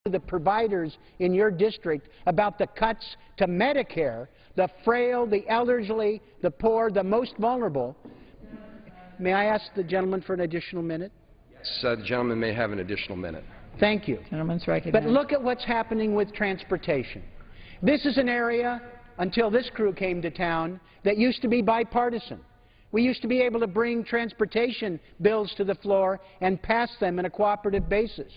to the providers in your district about the cuts to Medicare, the frail, the elderly, the poor, the most vulnerable. May I ask the gentleman for an additional minute? Yes, the gentleman may have an additional minute. Thank you. Gentleman's recognized. But look at what's happening with transportation. This is an area, until this crew came to town, that used to be bipartisan. We used to be able to bring transportation bills to the floor and pass them on a cooperative basis.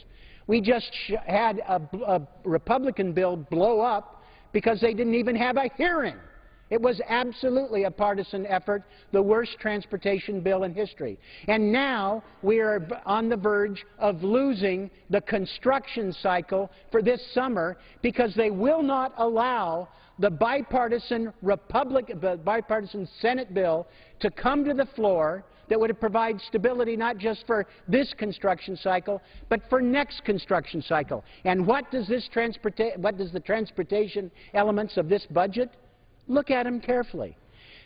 We just had a Republican bill blow up because they didn't even have a hearing. It was absolutely a partisan effort, the worst transportation bill in history. And now we are on the verge of losing the construction cycle for this summer because they will not allow the bipartisan Senate bill to come to the floor that would provide stability not just for this construction cycle, but for next construction cycle. And what does the transportation elements of this budget? Look at them carefully.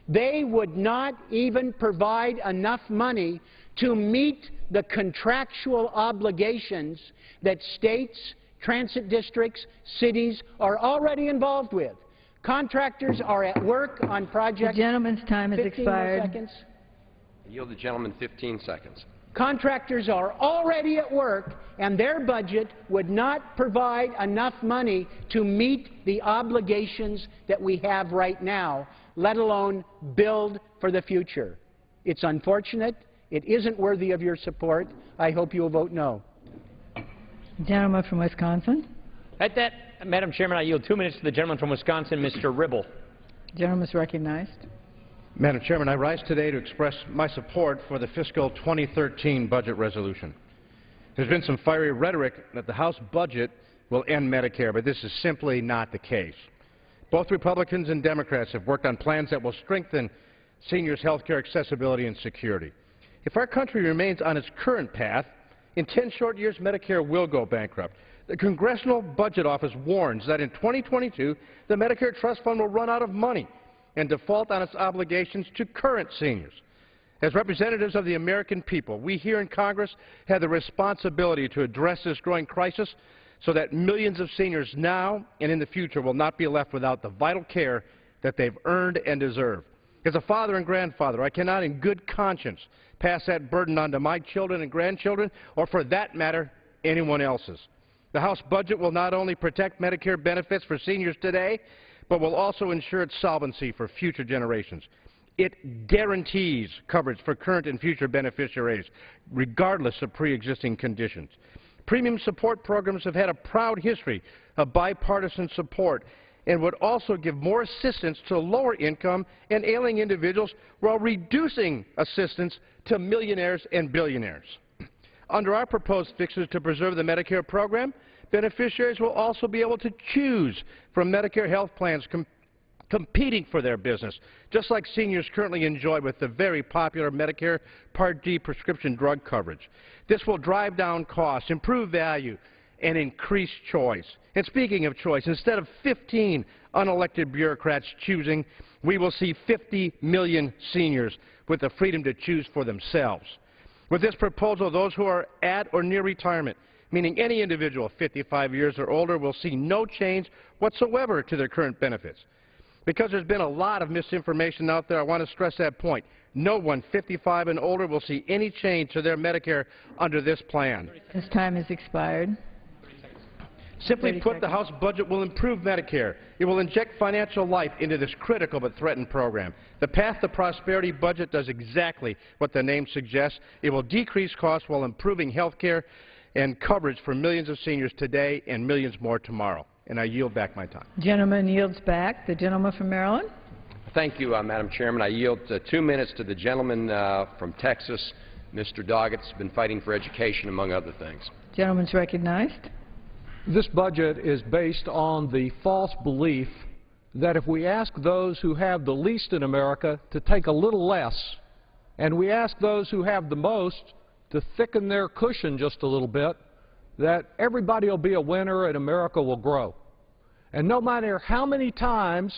They would not even provide enough money to meet the contractual obligations that states, transit districts, cities are already involved with. Contractors are at work on projects. The gentleman's time has expired. Seconds. I yield the gentleman 15 seconds. Contractors are already at work, and their budget would not provide enough money to meet the obligations that we have right now, let alone build for the future. It's unfortunate. It isn't worthy of your support. I hope you will vote no. Gentleman from Wisconsin. At that, Madam Chairman, I yield 2 minutes to the gentleman from Wisconsin, Mr. Ribble. Gentleman is recognized. Madam Chairman, I rise today to express my support for the fiscal 2013 budget resolution. There's been some fiery rhetoric that the House budget will end Medicare, but this is simply not the case. Both Republicans and Democrats have worked on plans that will strengthen seniors' health care accessibility and security. If our country remains on its current path, in 10 short years, Medicare will go bankrupt. The Congressional Budget Office warns that in 2022, the Medicare Trust Fund will run out of money and default on its obligations to current seniors. As representatives of the American people, we here in Congress have the responsibility to address this growing crisis so that millions of seniors now and in the future will not be left without the vital care that they've earned and deserve. As a father and grandfather, I cannot in good conscience pass that burden on to my children and grandchildren, or for that matter, anyone else's. The House budget will not only protect Medicare benefits for seniors today, but will also ensure its solvency for future generations. It guarantees coverage for current and future beneficiaries, regardless of pre-existing conditions. Premium support programs have had a proud history of bipartisan support and would also give more assistance to lower income and ailing individuals while reducing assistance to millionaires and billionaires. Under our proposed fixes to preserve the Medicare program, beneficiaries will also be able to choose from Medicare health plans competing for their business, just like seniors currently enjoy with the very popular Medicare Part D prescription drug coverage. This will drive down costs, improve value, and increase choice. And speaking of choice, instead of 15 unelected bureaucrats choosing, we will see 50 million seniors with the freedom to choose for themselves. With this proposal, those who are at or near retirement, meaning any individual 55 years or older, will see no change whatsoever to their current benefits. Because there's been a lot of misinformation out there, I want to stress that point. No one 55 and older will see any change to their Medicare under this plan. His time has expired. Simply put, the House budget will improve Medicare. It will inject financial life into this critical but threatened program. The Path to Prosperity budget does exactly what the name suggests. It will decrease costs while improving health care and coverage for millions of seniors today and millions more tomorrow. And I yield back my time. Gentleman yields back. The gentleman from Maryland. Thank you, Madam Chairman. I yield 2 minutes to the gentleman from Texas, Mr. Doggett's been fighting for education, among other things. Gentleman's recognized. This budget is based on the false belief that if we ask those who have the least in America to take a little less, and we ask those who have the most to thicken their cushion just a little bit, that everybody will be a winner and America will grow. And no matter how many times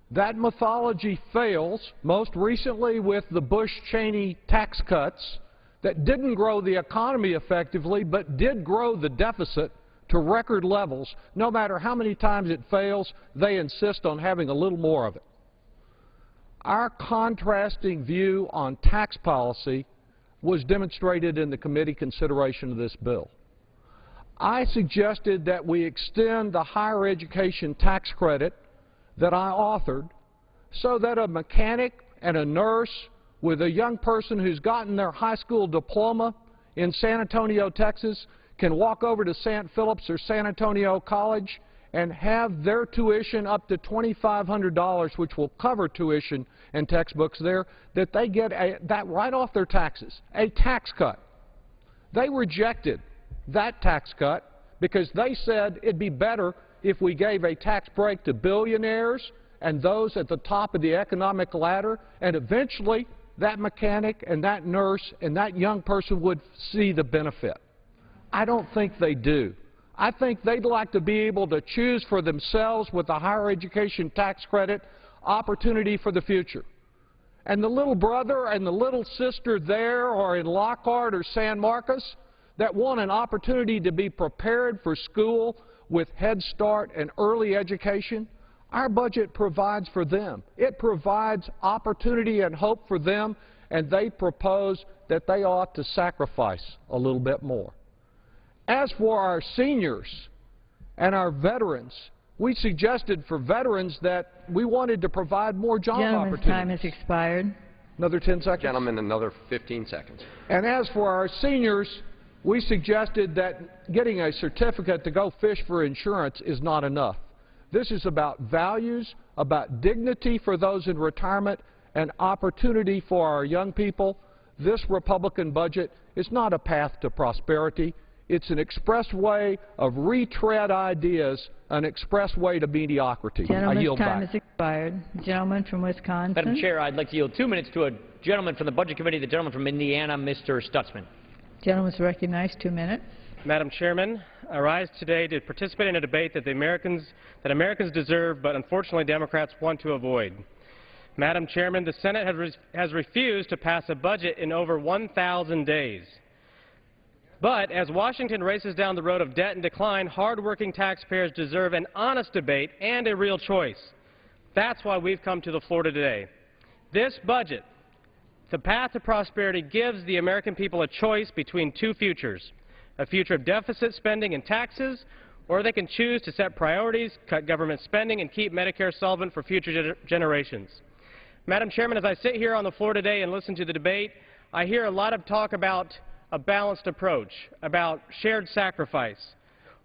that mythology fails, most recently with the Bush-Cheney tax cuts that didn't grow the economy effectively but did grow the deficit, to record levels. No matter how many times it fails, they insist on having a little more of it. Our contrasting view on tax policy was demonstrated in the committee consideration of this bill. I suggested that we extend the higher education tax credit that I authored so that a mechanic and a nurse with a young person who's gotten their high school diploma in San Antonio, Texas, can walk over to St. Philip's or San Antonio College and have their tuition up to $2,500, which will cover tuition and textbooks there, that they get that right off their taxes, a tax cut. They rejected that tax cut because they said it'd be better if we gave a tax break to billionaires and those at the top of the economic ladder, and eventually that mechanic and that nurse and that young person would see the benefit. I don't think they do. I think they'd like to be able to choose for themselves with a higher education tax credit opportunity for the future. And the little brother and the little sister there or in Lockhart or San Marcos that want an opportunity to be prepared for school with Head Start and early education, our budget provides for them. It provides opportunity and hope for them, and they propose that they ought to sacrifice a little bit more. As for our seniors and our veterans, we suggested for veterans that we wanted to provide more job opportunities. Time has expired. Another 10 seconds. Gentlemen, another 15 seconds. And as for our seniors, we suggested that getting a certificate to go fish for insurance is not enough. This is about values, about dignity for those in retirement, and opportunity for our young people. This Republican budget is not a path to prosperity. It's an express way of retread ideas, an express way to mediocrity. I yield back. Gentleman's time has expired. Gentleman from Wisconsin. Madam Chair, I'd like to yield 2 minutes to a gentleman from the Budget Committee, the gentleman from Indiana, Mr. Stutzman. Gentleman's recognized. 2 minutes. Madam Chairman, I rise today to participate in a debate that Americans deserve, but unfortunately Democrats want to avoid. Madam Chairman, the Senate has refused to pass a budget in over 1,000 days. But as Washington races down the road of debt and decline, hard-working taxpayers deserve an honest debate and a real choice. That's why we've come to the floor today. This budget, the path to prosperity, gives the American people a choice between two futures: a future of deficit spending and taxes, or they can choose to set priorities, cut government spending, and keep Medicare solvent for future generations. Madam Chairman, as I sit here on the floor today and listen to the debate, I hear a lot of talk about a balanced approach, about shared sacrifice.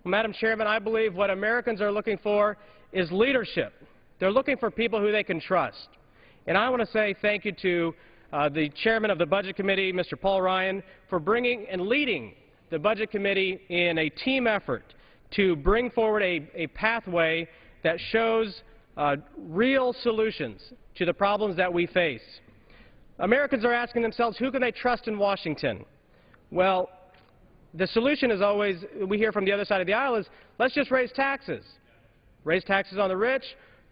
Well, Madam Chairman, I believe what Americans are looking for is leadership. They're looking for people who they can trust. And I want to say thank you to the chairman of the Budget Committee, Mr. Paul Ryan, for bringing and leading the Budget Committee in a team effort to bring forward a pathway that shows real solutions to the problems that we face. Americans are asking themselves, who can they trust in Washington? Well, the solution is always, we hear from the other side of the aisle, is let's just raise taxes. Raise taxes on the rich.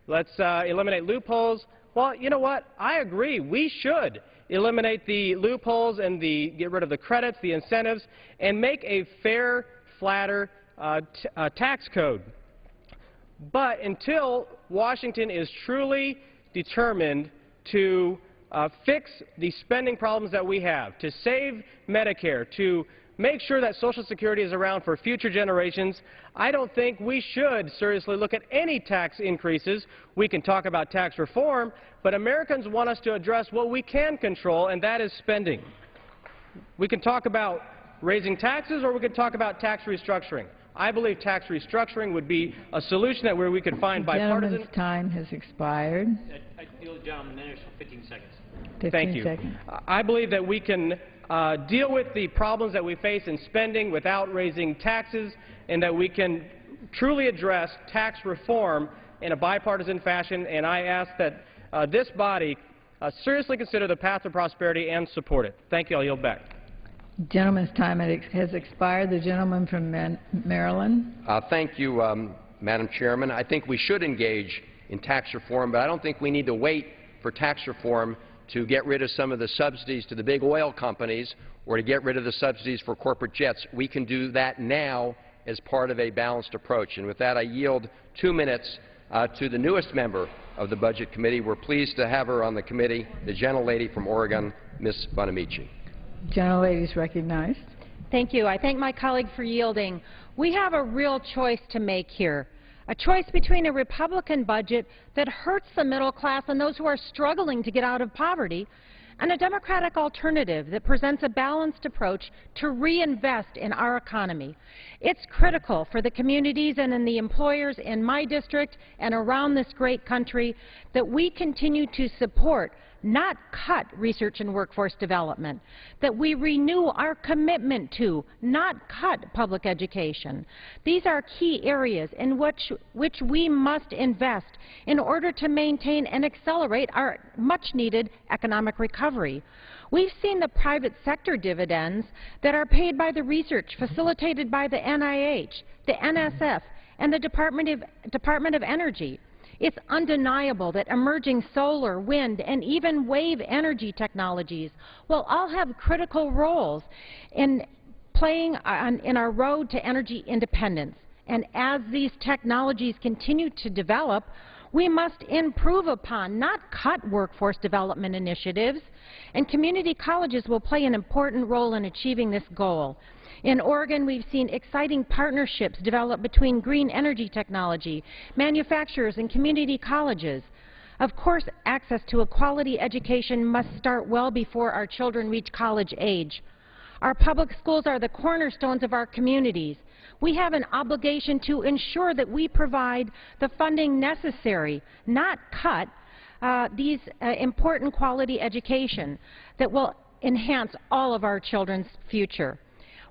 Let's eliminate loopholes. Well, you know what? I agree. We should eliminate the loopholes and get rid of the credits, the incentives, and make a fair, flatter tax code. But until Washington is truly determined to fix the spending problems that we have, to save Medicare, to make sure that Social Security is around for future generations, I don't think we should seriously look at any tax increases. We can talk about tax reform, but Americans want us to address what we can control, and that is spending. We can talk about raising taxes, or we can talk about tax restructuring. I believe tax restructuring would be a solution where we could find bipartisan. Gentleman's time has expired. I yield the gentleman an additional 15 seconds. 15 seconds. I believe that we can deal with the problems that we face in spending without raising taxes, and that we can truly address tax reform in a bipartisan fashion. And I ask that this body seriously consider the path to prosperity and support it. Thank you. I'll yield back. Gentleman's time has expired. The gentleman from Maryland. Thank you, Madam Chairman. I think we should engage in tax reform, but I don't think we need to wait for tax reform to get rid of some of the subsidies to the big oil companies or to get rid of the subsidies for corporate jets. We can do that now as part of a balanced approach. And with that, I yield 2 minutes to the newest member of the Budget Committee. We're pleased to have her on the committee, the gentlelady from Oregon, Ms. Bonamici. Gentlelady is recognized. Thank you. I thank my colleague for yielding. We have a real choice to make here, a choice between a Republican budget that hurts the middle class and those who are struggling to get out of poverty, and a Democratic alternative that presents a balanced approach to reinvest in our economy. It's critical for the communities and in the employers in my district and around this great country that we continue to support, not cut, research and workforce development, that we renew our commitment to, not cut, public education. These are key areas in which we must invest in order to maintain and accelerate our much-needed economic recovery. We've seen the private sector dividends that are paid by the research facilitated by the NIH, the NSF, and the Department of Energy. It's undeniable that emerging solar, wind, and even wave energy technologies will all have critical roles in playing in our road to energy independence. And as these technologies continue to develop, we must improve upon, not cut, workforce development initiatives, and community colleges will play an important role in achieving this goal. In Oregon, we've seen exciting partnerships develop between green energy technology, manufacturers, and community colleges. Of course, access to a quality education must start well before our children reach college age. Our public schools are the cornerstones of our communities. We have an obligation to ensure that we provide the funding necessary, not cut, these important quality education that will enhance all of our children's future.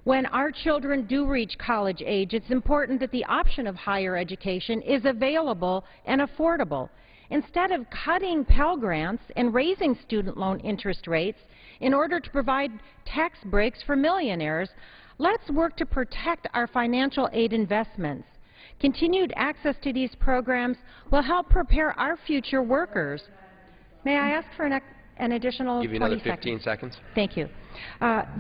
When our children do reach college age, it's important that the option of higher education is available and affordable. Instead of cutting Pell Grants and raising student loan interest rates in order to provide tax breaks for millionaires, let's work to protect our financial aid investments. Continued access to these programs will help prepare our future workers. May I ask for an additional 20 seconds? Give you another 15 seconds. Thank you.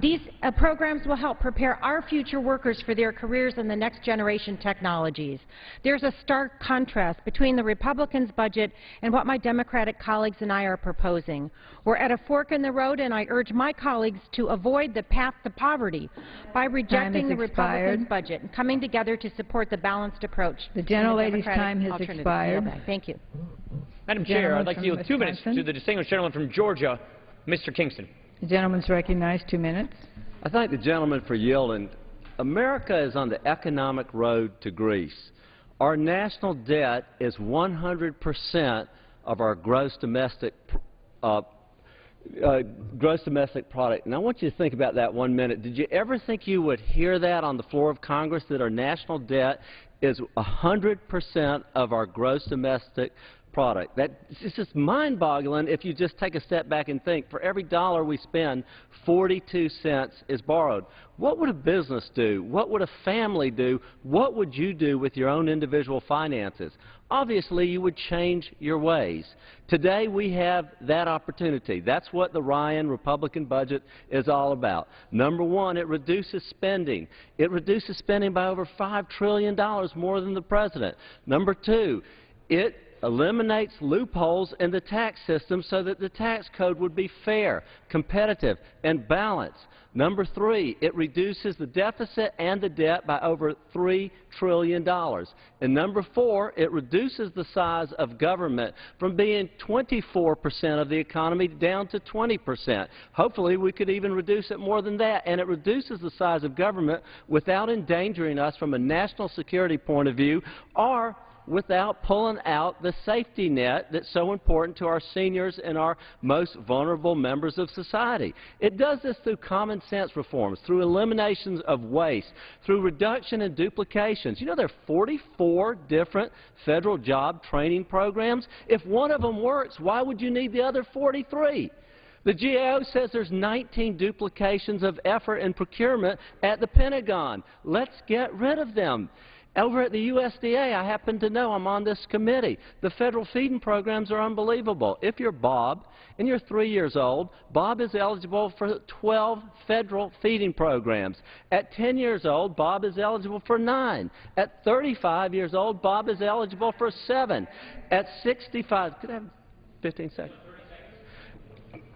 These programs will help prepare our future workers for their careers in the next generation technologies. There's a stark contrast between the Republicans' budget and what my Democratic colleagues and I are proposing. We're at a fork in the road, and I urge my colleagues to avoid the path to poverty by rejecting the Republicans' budget and coming together to support the balanced approach. The gentlelady's time has expired. Thank you. Madam Chair, I'd like to yield 2 minutes to the distinguished gentleman from Georgia, Mr. Kingston. The gentleman's recognized. 2 minutes. I thank the gentleman for yielding. America is on the economic road to Greece. Our national debt is 100% of our gross domestic product. And I want you to think about that 1 minute. Did you ever think you would hear that on the floor of Congress, that our national debt is 100% of our gross domestic product? It's just mind-boggling if you just take a step back and think. For every dollar we spend, 42 cents is borrowed. What would a business do? What would a family do? What would you do with your own individual finances? Obviously, you would change your ways. Today, we have that opportunity. That's what the Ryan Republican budget is all about. Number one, it reduces spending. It reduces spending by over $5 trillion more than the president. Number two, it eliminates loopholes in the tax system so that the tax code would be fair, competitive, and balanced. Number three, it reduces the deficit and the debt by over $3 trillion. And number four, it reduces the size of government from being 24% of the economy down to 20%. Hopefully, we could even reduce it more than that. And it reduces the size of government without endangering us from a national security point of view, or without pulling out the safety net that's so important to our seniors and our most vulnerable members of society. It does this through common sense reforms, through eliminations of waste, through reduction in duplications. You know, there are 44 different federal job training programs. If one of them works, why would you need the other 43? The GAO says there's 19 duplications of effort and procurement at the Pentagon. Let's get rid of them. Over at the USDA, I happen to know, I'm on this committee, the federal feeding programs are unbelievable. If you're Bob and you're 3 years old, Bob is eligible for 12 federal feeding programs. At 10 years old, Bob is eligible for 9. At 35 years old, Bob is eligible for 7. At 65, could I have 15 seconds?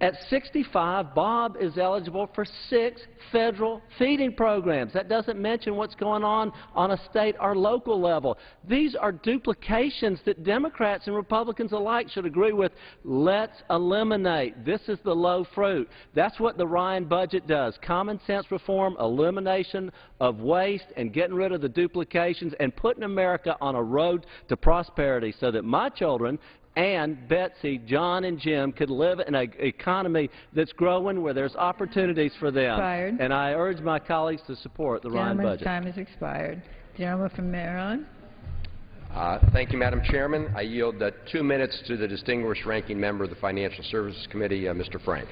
At 65, Bob is eligible for 6 federal feeding programs. That doesn't mention what's going on a state or local level. These are duplications that Democrats and Republicans alike should agree with. Let's eliminate. This is the low fruit. That's what the Ryan budget does. Common sense reform, elimination of waste, and getting rid of the duplications and putting America on a road to prosperity so that my children and Betsy, John, and Jim could live in an economy that's growing where there's opportunities for them. Expired. And I urge my colleagues to support the Ryan budget. Gentleman's time has expired. Gentleman from Maryland. Thank you, Madam Chairman. I yield 2 minutes to the distinguished ranking member of the Financial Services Committee, Mr. Frank.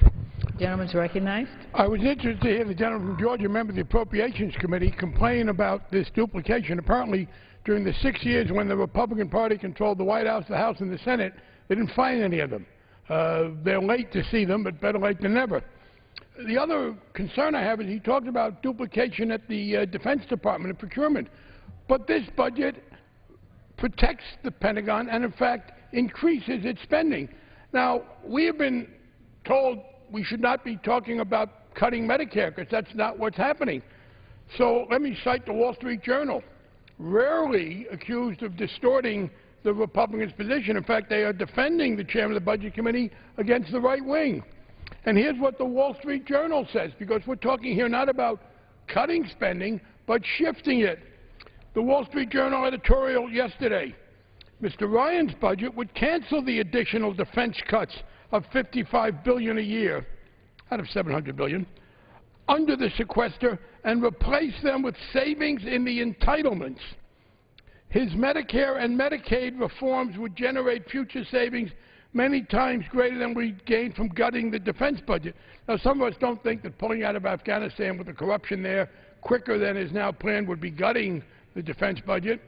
Gentleman's recognized. I was interested to hear the gentleman from Georgia, member of the Appropriations Committee, complain about this duplication. Apparently, during the 6 years when the Republican Party controlled the White House, the House, and the Senate, they didn't find any of them. They're late to see them, but better late than never. The other concern I have is he talked about duplication at the Defense Department and procurement. But this budget protects the Pentagon and, in fact, increases its spending. Now, we have been told we should not be talking about cutting Medicare because that's not what's happening. So let me cite the Wall Street Journal, rarely accused of distorting the Republicans' position. In fact, they are defending the chairman of the Budget Committee against the right wing. And here's what the Wall Street Journal says, because we're talking here not about cutting spending, but shifting it. The Wall Street Journal editorial yesterday, Mr. Ryan's budget would cancel the additional defense cuts of $55 billion a year out of $700 billion under the sequester and replace them with savings in the entitlements. His Medicare and Medicaid reforms would generate future savings many times greater than we gained from gutting the defense budget. Now, some of us don't think that pulling out of Afghanistan with the corruption there quicker than is now planned would be gutting the defense budget.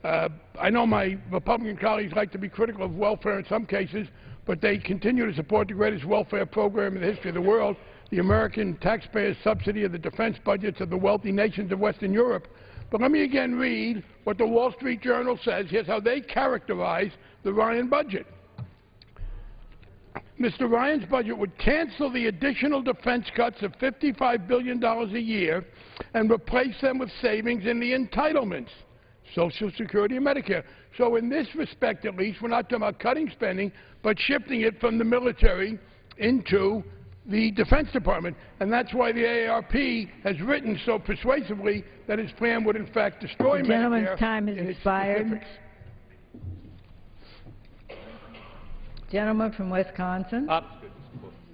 I know my Republican colleagues like to be critical of welfare in some cases, but they continue to support the greatest welfare program in the history of the world, the American taxpayers' subsidy of the defense budgets of the wealthy nations of Western Europe. But let me again read what the Wall Street Journal says. Here's how they characterize the Ryan budget. Mr. Ryan's budget would cancel the additional defense cuts of $55 billion a year and replace them with savings in the entitlements, Social Security and Medicare. So in this respect, at least, we're not talking about cutting spending, but shifting it from the military into the Defense Department. And that's why the AARP has written so persuasively that his plan would, in fact, destroy Medicare. The gentleman's time has expired. Gentleman from Wisconsin.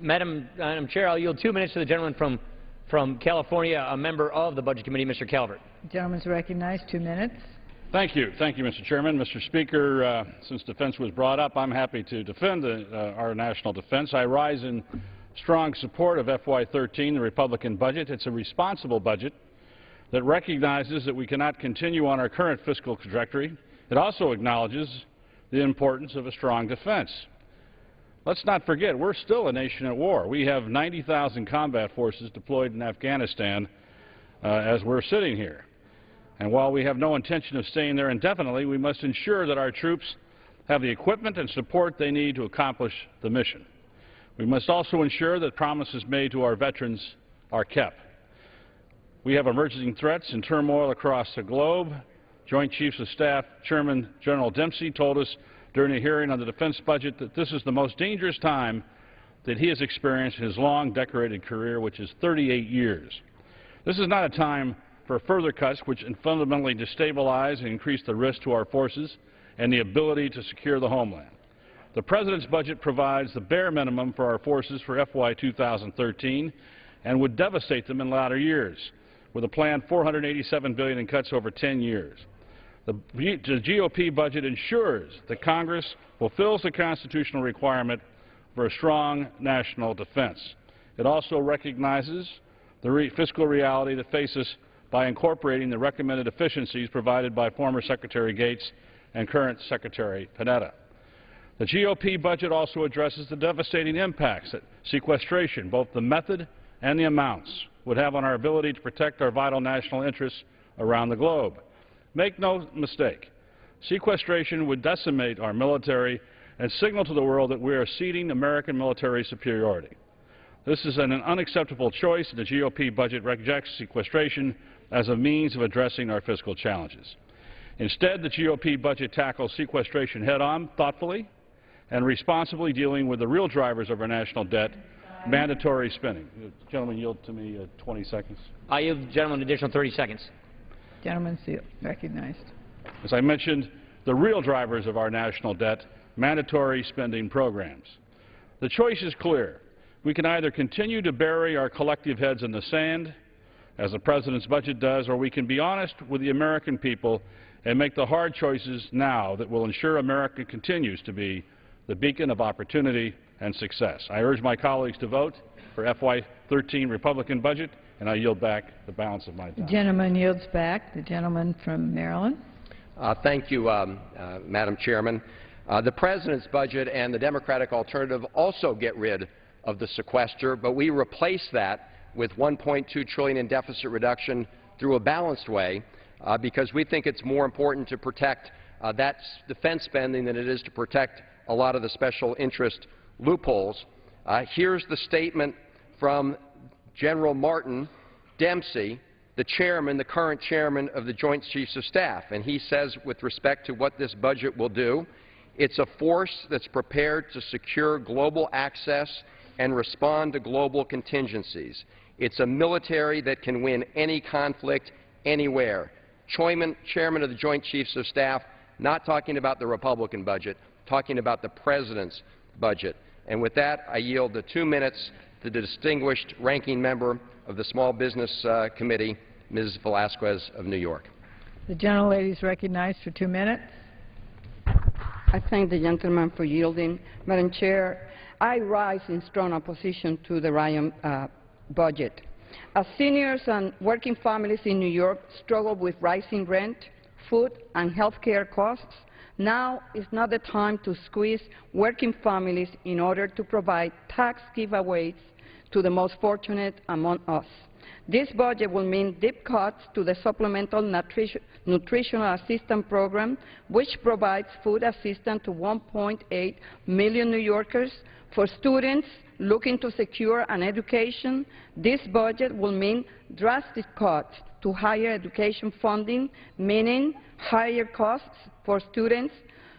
Madam Chair, I'll yield 2 minutes to the gentleman from California, a member of the Budget Committee, Mr. Calvert. The gentleman's recognized. 2 minutes. Thank you. Thank you, Mr. Chairman. Mr. Speaker, since defense was brought up, I'm happy to defend our national defense. I rise in strong support of FY13, the Republican budget. It's a responsible budget that recognizes that we cannot continue on our current fiscal trajectory. It also acknowledges the importance of a strong defense. Let's not forget, we're still a nation at war. We have 90,000 combat forces deployed in Afghanistan as we're sitting here. And while we have no intention of staying there indefinitely, we must ensure that our troops have the equipment and support they need to accomplish the mission. We must also ensure that promises made to our veterans are kept. We have emerging threats and turmoil across the globe. Joint Chiefs of Staff Chairman General Dempsey told us during a hearing on the defense budget that this is the most dangerous time that he has experienced in his long, decorated career, which is 38 years. This is not a time for further cuts which fundamentally destabilize and increase the risk to our forces and the ability to secure the homeland. The President's budget provides the bare minimum for our forces for FY 2013 and would devastate them in latter years, with a planned $487 billion in cuts over 10 years. The GOP budget ensures that Congress fulfills the constitutional requirement for a strong national defense. It also recognizes the fiscal reality that faces by incorporating the recommended efficiencies provided by former Secretary Gates and current Secretary Panetta. The GOP budget also addresses the devastating impacts that sequestration, both the method and the amounts, would have on our ability to protect our vital national interests around the globe. Make no mistake, sequestration would decimate our military and signal to the world that we are ceding American military superiority. This is an unacceptable choice, and the GOP budget rejects sequestration as a means of addressing our fiscal challenges. Instead, the GOP budget tackles sequestration head-on, thoughtfully, and responsibly, dealing with the real drivers of our national debt, mandatory spending. The gentleman yield to me 20 seconds. I yield the gentleman an additional 30 seconds. Gentleman recognized. As I mentioned, the real drivers of our national debt, mandatory spending programs. The choice is clear. We can either continue to bury our collective heads in the sand, as the President's budget does, or we can be honest with the American people and make the hard choices now that will ensure America continues to be the beacon of opportunity and success. I urge my colleagues to vote for FY13 Republican budget, and I yield back the balance of my time. The gentleman yields back. The gentleman from Maryland. Thank you, Madam Chairman. The President's budget and the Democratic alternative also get rid of the sequester, but we replace that with $1.2 trillion in deficit reduction through a balanced way because we think it's more important to protect that defense spending than it is to protect a lot of the special interest loopholes. Here's the statement from General Martin Dempsey, the chairman, the current chairman of the Joint Chiefs of Staff, and he says with respect to what this budget will do, it's a force that's prepared to secure global access and respond to global contingencies. It's a military that can win any conflict anywhere. Chairman of the Joint Chiefs of Staff, not talking about the Republican budget, talking about the President's budget. And with that, I yield the 2 minutes to the distinguished ranking member of the Small Business Committee, Ms. Velasquez of New York. The gentlelady is recognized for 2 minutes. I thank the gentleman for yielding. Madam Chair, I rise in strong opposition to the Ryan budget. As seniors and working families in New York struggle with rising rent, food, and health care costs, now is not the time to squeeze working families in order to provide tax giveaways to the most fortunate among us. This budget will mean deep cuts to the Supplemental Nutritional Assistance Program, which provides food assistance to 1.8 million New Yorkers. For students looking to secure an education, this budget will mean drastic cuts to higher education funding, meaning higher costs for students.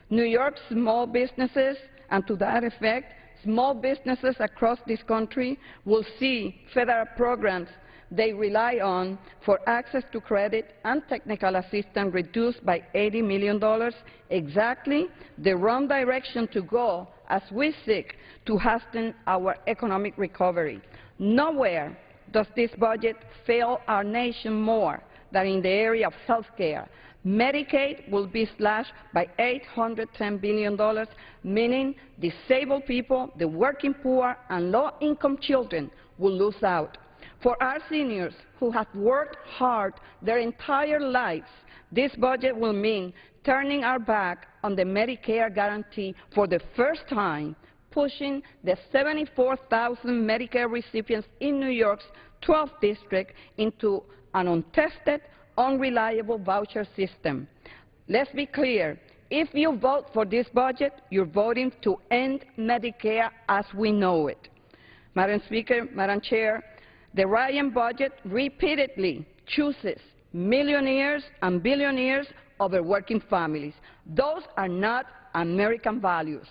New York's small businesses, and to that effect, small businesses across this country will see federal programs they rely on for access to credit and technical assistance reduced by $80 million, exactly the wrong direction to go as we seek to hasten our economic recovery. Nowhere does this budget fail our nation more than in the area of health care. Medicaid will be slashed by $810 billion, meaning disabled people, the working poor, and low-income children will lose out. For our seniors who have worked hard their entire lives, this budget will mean turning our back on the Medicare guarantee for the first time, pushing the 74,000 Medicare recipients in New York's 12th district into an untested, unreliable voucher system. Let's be clear. If you vote for this budget, you're voting to end Medicare as we know it. Madam Speaker, Madam Chair, the Ryan budget repeatedly chooses millionaires and billionaires over working families. Those are not American values.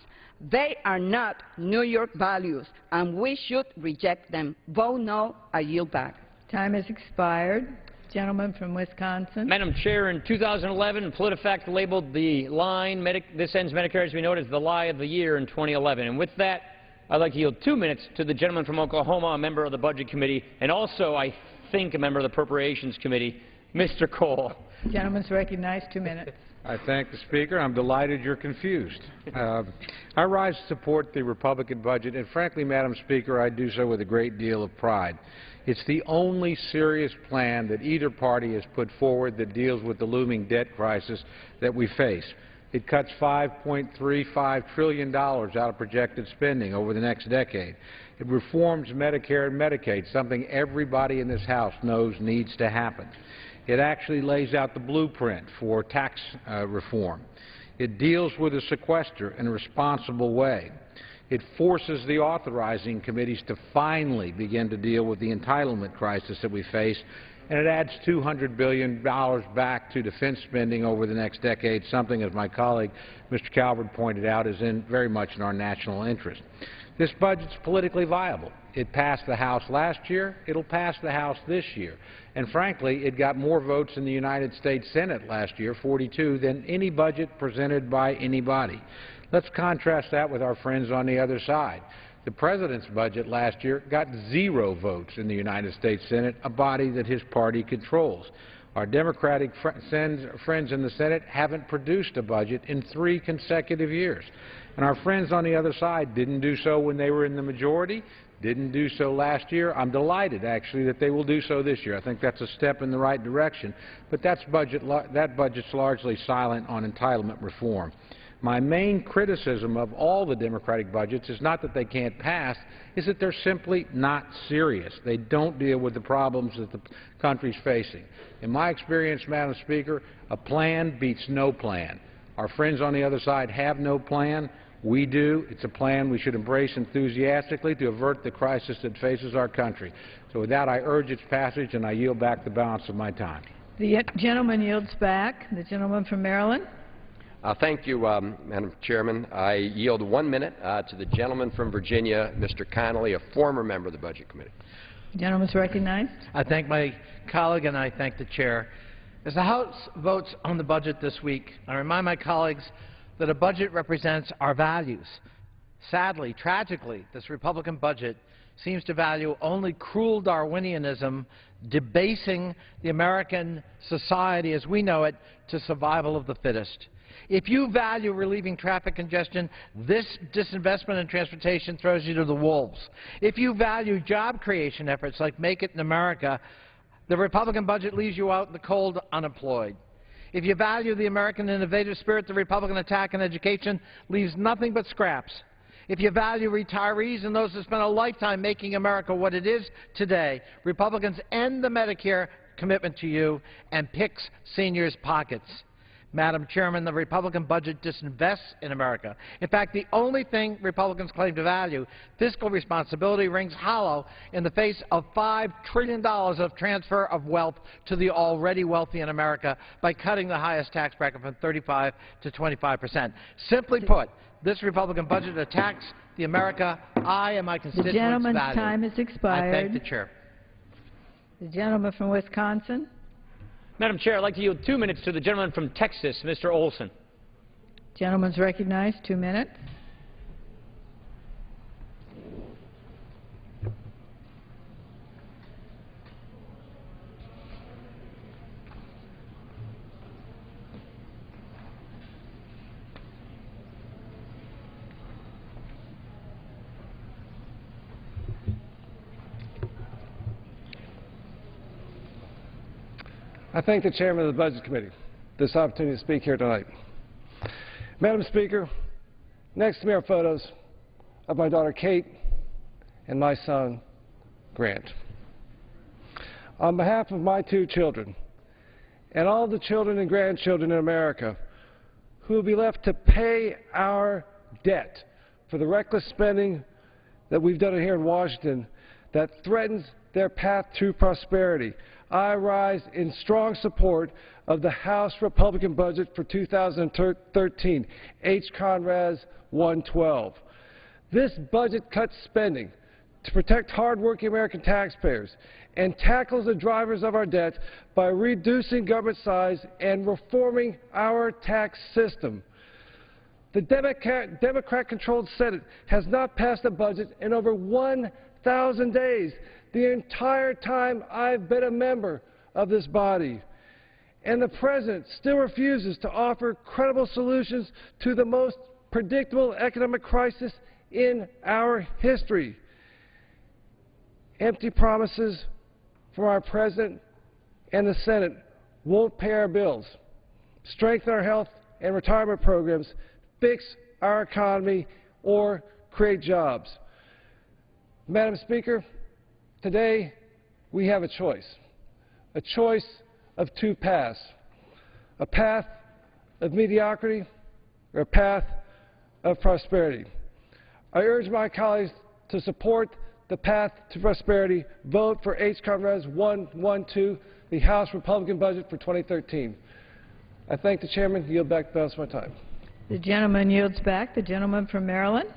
They are not New York values, and we should reject them. Vote no. I yield back. Time has expired. Gentleman from Wisconsin. Madam Chair, in 2011, PolitiFact labeled the line, "This ends Medicare as we know it," as the lie of the year in 2011. And with that, I'd like to yield 2 minutes to the gentleman from Oklahoma, a member of the Budget Committee, and also, I think, a member of the Appropriations Committee, Mr. Cole. The gentleman's recognized. 2 minutes. I thank the Speaker. I'm delighted you're confused. I rise to support the Republican budget, and frankly, Madam Speaker, I do so with a great deal of pride. It's the only serious plan that either party has put forward that deals with the looming debt crisis that we face. It cuts $5.35 trillion out of projected spending over the next decade. It reforms Medicare and Medicaid, something everybody in this House knows needs to happen. It actually lays out the blueprint for tax reform. It deals with the sequester in a responsible way. It forces the authorizing committees to finally begin to deal with the entitlement crisis that we face, and it adds $200 billion back to defense spending over the next decade, something, as my colleague Mr. Calvert pointed out, is very much in our national interest. This budget's politically viable. It passed the House last year. It'll pass the House this year. And frankly, it got more votes in the United States Senate last year, 42, than any budget presented by anybody. Let's contrast that with our friends on the other side. The President's budget last year got 0 votes in the United States Senate, a body that his party controls. Our Democratic friends in the Senate haven't produced a budget in 3 consecutive years. And our friends on the other side didn't do so when they were in the majority, didn't do so last year. I'm delighted, actually, that they will do so this year. I think that's a step in the right direction. But that budget's largely silent on entitlement reform. My main criticism of all the Democratic budgets is not that they can't pass, is that they're simply not serious. They don't deal with the problems that the country's facing. In my experience, Madam Speaker, a plan beats no plan. Our friends on the other side have no plan. We do. It's a plan we should embrace enthusiastically to avert the crisis that faces our country. So with that, I urge its passage, and I yield back the balance of my time. The gentleman yields back. The gentleman from Maryland. Thank you, Madam Chairman. I yield 1 minute to the gentleman from Virginia, Mr. Connolly, a former member of the Budget Committee. The gentleman is recognized. I thank my colleague and I thank the Chair. As the House votes on the budget this week, I remind my colleagues that a budget represents our values. Sadly, tragically, this Republican budget seems to value only cruel Darwinianism, debasing the American society as we know it to survival of the fittest. If you value relieving traffic congestion, this disinvestment in transportation throws you to the wolves. If you value job creation efforts like Make It in America, the Republican budget leaves you out in the cold unemployed. If you value the American innovative spirit, the Republican attack on education leaves nothing but scraps. If you value retirees and those who spent a lifetime making America what it is today, Republicans end the Medicare commitment to you and picks seniors' pockets. Madam Chairman, the Republican budget disinvests in America. In fact, the only thing Republicans claim to value, fiscal responsibility, rings hollow in the face of $5 trillion of transfer of wealth to the already wealthy in America by cutting the highest tax bracket from 35% to 25%. Simply put, this Republican budget attacks the America I and my constituents value. The gentleman's time has expired. I thank the Chair. The gentleman from Wisconsin. Madam Chair, I'd like to yield 2 minutes to the gentleman from Texas, Mr. Olson. Gentleman's recognized. 2 minutes. I thank the Chairman of the Budget Committee for this opportunity to speak here tonight. Madam Speaker, next to me are photos of my daughter Kate and my son Grant. On behalf of my 2 children and all the children and grandchildren in America who will be left to pay our debt for the reckless spending that we've done here in Washington that threatens their path to prosperity, I rise in strong support of the House Republican budget for 2013, H. Conrad's 112. This budget cuts spending to protect hardworking American taxpayers and tackles the drivers of our debt by reducing government size and reforming our tax system. The Democrat-controlled Senate has not passed a budget in over 1,000 days, the entire time I've been a member of this body. And the President still refuses to offer credible solutions to the most predictable economic crisis in our history. Empty promises from our President and the Senate won't pay our bills, strengthen our health and retirement programs, fix our economy, or create jobs. Madam Speaker, today we have a choice of two paths, a path of mediocrity or a path of prosperity. I urge my colleagues to support the path to prosperity. Vote for H.Con. Res. 112, the House Republican budget for 2013. I thank the Chairman. Yield back the balance of my time. The gentleman yields back. The gentleman from Maryland.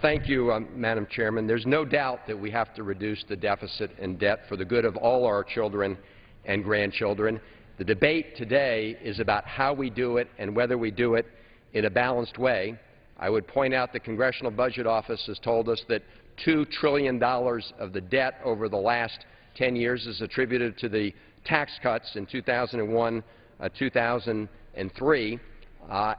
Thank you, Madam Chairman. There's no doubt that we have to reduce the deficit and debt for the good of all our children and grandchildren. The debate today is about how we do it and whether we do it in a balanced way. I would point out the Congressional Budget Office has told us that $2 trillion of the debt over the last 10 years is attributed to the tax cuts in 2001, 2003,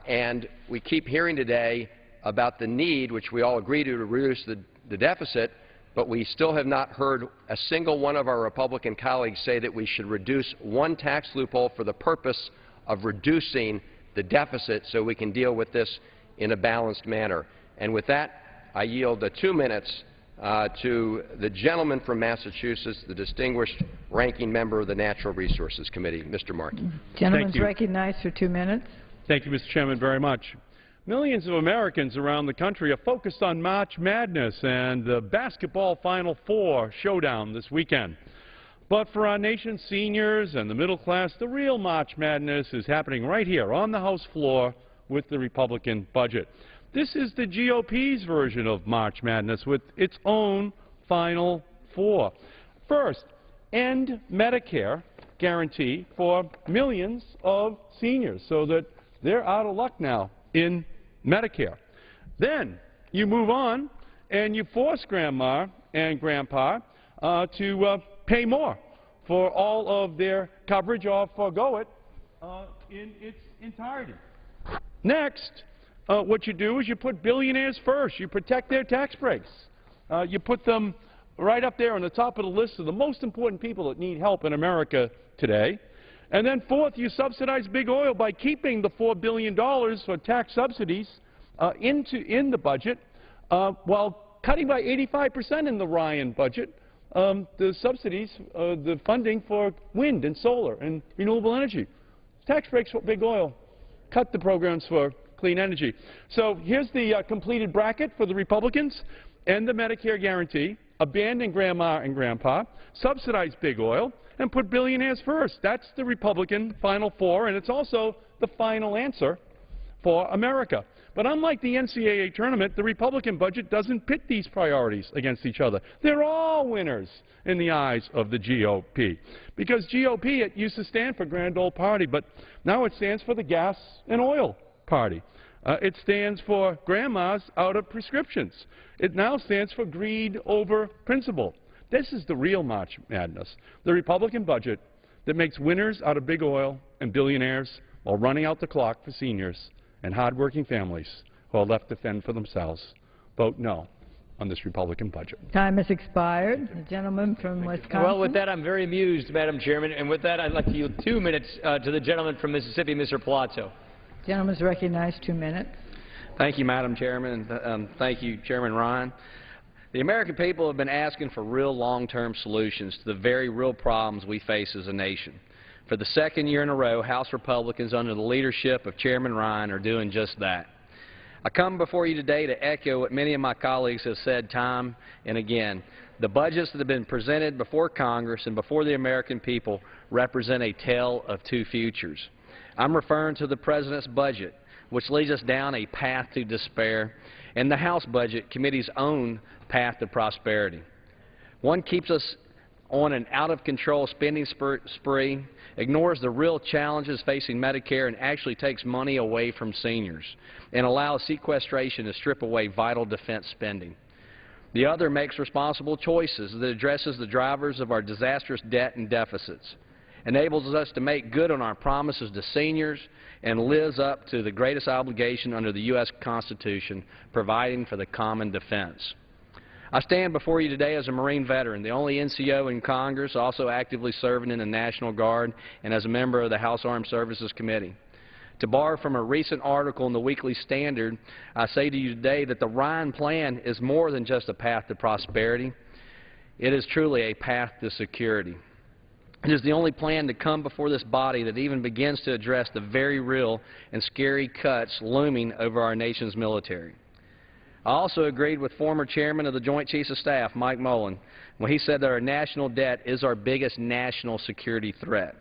and we keep hearing today about the need, which we all agree to reduce the deficit, but we still have not heard a single one of our Republican colleagues say that we should reduce one tax loophole for the purpose of reducing the deficit so we can deal with this in a balanced manner. And with that, I yield 2 minutes to the gentleman from Massachusetts, the distinguished ranking member of the Natural Resources Committee, Mr. Markey. Gentleman's recognized for 2 minutes. Thank you, Mr. Chairman, very much. Millions of Americans around the country are focused on March Madness and the basketball Final Four showdown this weekend. But for our nation's seniors and the middle class, the real March Madness is happening right here on the House floor with the Republican budget. This is the GOP's version of March Madness with its own Final Four. First, end Medicare guarantee for millions of seniors so that they're out of luck now in Medicare. Then you move on and you force Grandma and Grandpa to pay more for all of their coverage or forego it in its entirety. Next, what you do is you put billionaires first. You protect their tax breaks. You put them right up there on the top of the list of the most important people that need help in America today. And then fourth, you subsidize big oil by keeping the $4 billion for tax subsidies in the budget while cutting by 85% in the Ryan budget the subsidies, the funding for wind and solar and renewable energy. Tax breaks for big oil. Cut the programs for clean energy. So here's the completed bracket for the Republicans. End the Medicare guarantee, abandon Grandma and Grandpa, subsidize big oil, and put billionaires first. That's the Republican Final Four, and it's also the final answer for America. But unlike the NCAA tournament, the Republican budget doesn't pit these priorities against each other. They're all winners in the eyes of the GOP. Because GOP, it used to stand for Grand Old Party, but now it stands for the Gas and Oil Party. It stands for grandmas out of prescriptions. It now stands for greed over principle. This is the real March Madness, the Republican budget that makes winners out of big oil and billionaires while running out the clock for seniors and hardworking families who are left to fend for themselves. Vote no on this Republican budget. Time has expired. The gentleman from Wisconsin. Well, with that, I'm very amused, Madam Chairman, and with that, I'd like to yield 2 minutes to the gentleman from Mississippi, Mr. Palazzo. Gentleman is recognized. 2 minutes. Thank you, Madam Chairman, and thank you, Chairman Ryan. The American people have been asking for real long-term solutions to the very real problems we face as a nation. For the second year in a row, House Republicans under the leadership of Chairman Ryan are doing just that. I come before you today to echo what many of my colleagues have said time and again. The budgets that have been presented before Congress and before the American people represent a tale of two futures. I'm referring to the President's budget, which leads us down a path to despair, and the House Budget Committee's own path to prosperity. One keeps us on an out-of-control spending spree, ignores the real challenges facing Medicare, and actually takes money away from seniors, and allows sequestration to strip away vital defense spending. The other makes responsible choices that addresses the drivers of our disastrous debt and deficits. enables us to make good on our promises to seniors, and lives up to the greatest obligation under the U.S. Constitution, providing for the common defense. I stand before you today as a Marine veteran, the only NCO in Congress, also actively serving in the National Guard, and as a member of the House Armed Services Committee. To borrow from a recent article in the Weekly Standard, I say to you today that the Ryan Plan is more than just a path to prosperity. It is truly a path to security. It is the only plan to come before this body that even begins to address the very real and scary cuts looming over our nation's military. I also agreed with former Chairman of the Joint Chiefs of Staff, Mike Mullen, when he said that our national debt is our biggest national security threat.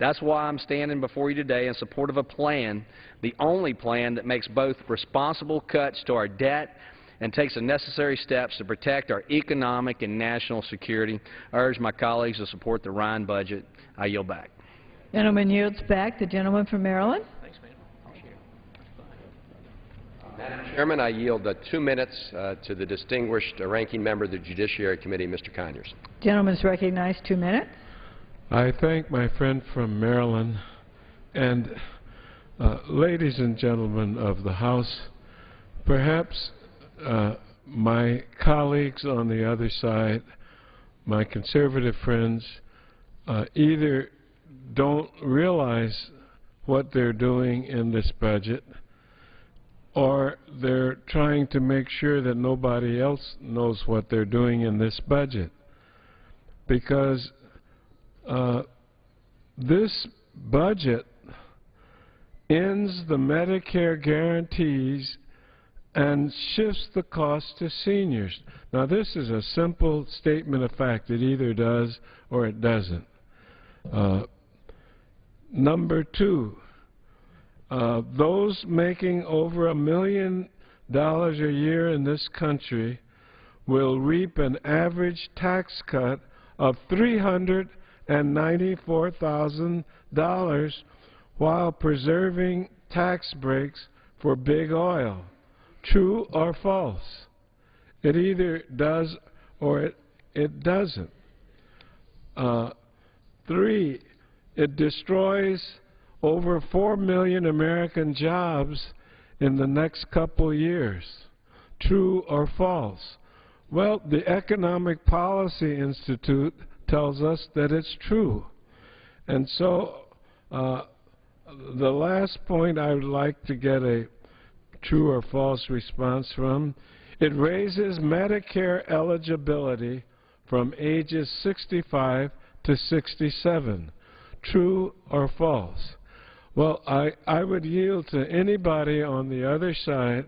That's why I'm standing before you today in support of a plan, the only plan that makes both responsible cuts to our debt and takes the necessary steps to protect our economic and national security. I urge my colleagues to support the Ryan budget. I yield back. Gentleman yields back. The gentleman from Maryland. Thanks, ma'am. Appreciate it. Madam Chairman, I yield 2 minutes to the distinguished ranking member of the Judiciary Committee, Mr. Conyers. Gentleman is recognized. 2 minutes. I thank my friend from Maryland and ladies and gentlemen of the House, perhaps my colleagues on the other side, my conservative friends, either don't realize what they're doing in this budget, or they're trying to make sure that nobody else knows what they're doing in this budget. Because this budget ends the Medicare guarantees and shifts the cost to seniors. Now, this is a simple statement of fact. It either does or it doesn't. Number two, those making over $1 million a year in this country will reap an average tax cut of $394,000 while preserving tax breaks for big oil. True or false? It either does or it doesn't. 3, it destroys over 4 million American jobs in the next couple years. True or false? Well, the Economic Policy Institute tells us that it's true. And so the last point I would like to get a true or false response from, it raises Medicare eligibility from ages 65 to 67. True or false? Well, I would yield to anybody on the other side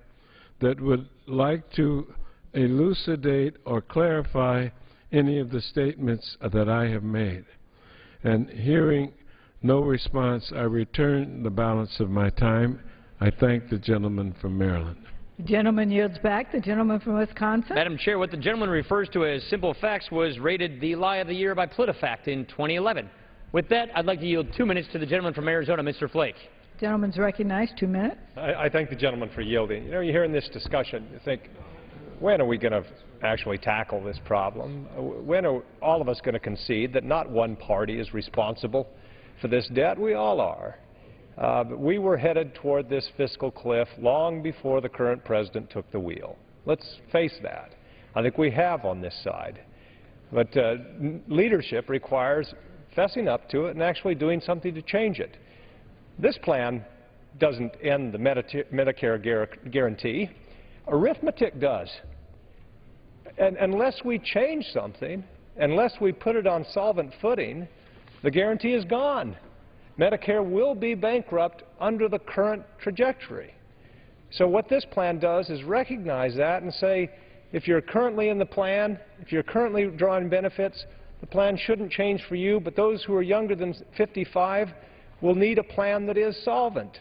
that would like to elucidate or clarify any of the statements that I have made. And hearing no response, I return the balance of my time. I thank the gentleman from Maryland. The gentleman yields back. The gentleman from Wisconsin. Madam Chair, what the gentleman refers to as simple facts was rated the lie of the year by PolitiFact in 2011. With that, I'd like to yield 2 minutes to the gentleman from Arizona, Mr. Flake. Gentleman's recognized. 2 minutes. I thank the gentleman for yielding. You know, you hear in this discussion, you think, when are we going to actually tackle this problem? When are all of us going to concede that not one party is responsible for this debt? We all are. But we were headed toward this fiscal cliff long before the current president took the wheel. Let's face that. I think we have on this side. But leadership requires fessing up to it and actually doing something to change it. This plan doesn't end the Medicare guarantee. Arithmetic does. And unless we change something, unless we put it on solvent footing, the guarantee is gone. Medicare will be bankrupt under the current trajectory. So what this plan does is recognize that and say, if you're currently in the plan, if you're currently drawing benefits, the plan shouldn't change for you, but those who are younger than 55 will need a plan that is solvent,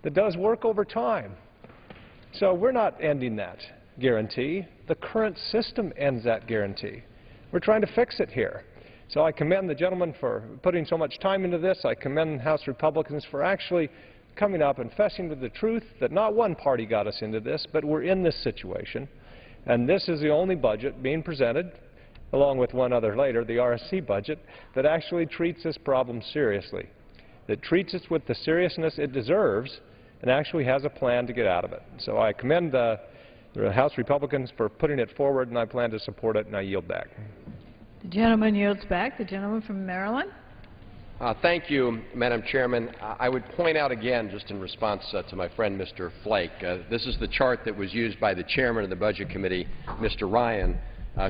that does work over time. So we're not ending that guarantee. The current system ends that guarantee. We're trying to fix it here. So I commend the gentleman for putting so much time into this. I commend House Republicans for actually coming up and fessing to the truth that not one party got us into this, but we're in this situation. And this is the only budget being presented along with one other later, the RSC budget, that actually treats this problem seriously, that treats it with the seriousness it deserves, and actually has a plan to get out of it. So I commend the House Republicans for putting it forward, and I plan to support it, and I yield back. The gentleman yields back. The gentleman from Maryland. Thank you, Madam Chairman. I would point out again, just in response to my friend Mr. Flake, this is the chart that was used by the chairman of the Budget Committee, Mr. Ryan,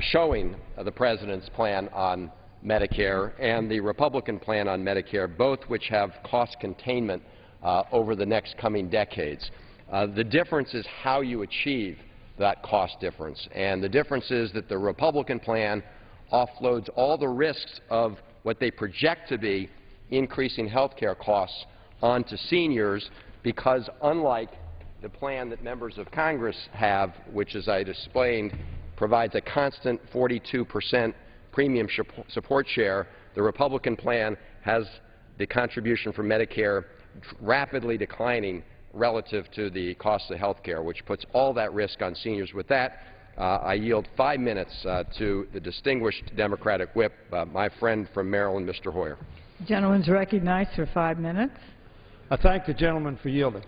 showing the President's plan on Medicare and the Republican plan on Medicare, both which have cost containment over the next coming decades. The difference is how you achieve that cost difference, and the difference is that the Republican plan offloads all the risks of what they project to be increasing health care costs onto seniors, because unlike the plan that members of Congress have, which, as I explained, provides a constant 42% premium support share, the Republican plan has the contribution from Medicare rapidly declining relative to the cost of health care, which puts all that risk on seniors. With that, I yield 5 minutes to the distinguished Democratic whip, my friend from Maryland, Mr. Hoyer. The gentleman's recognized for 5 minutes. I thank the gentleman for yielding.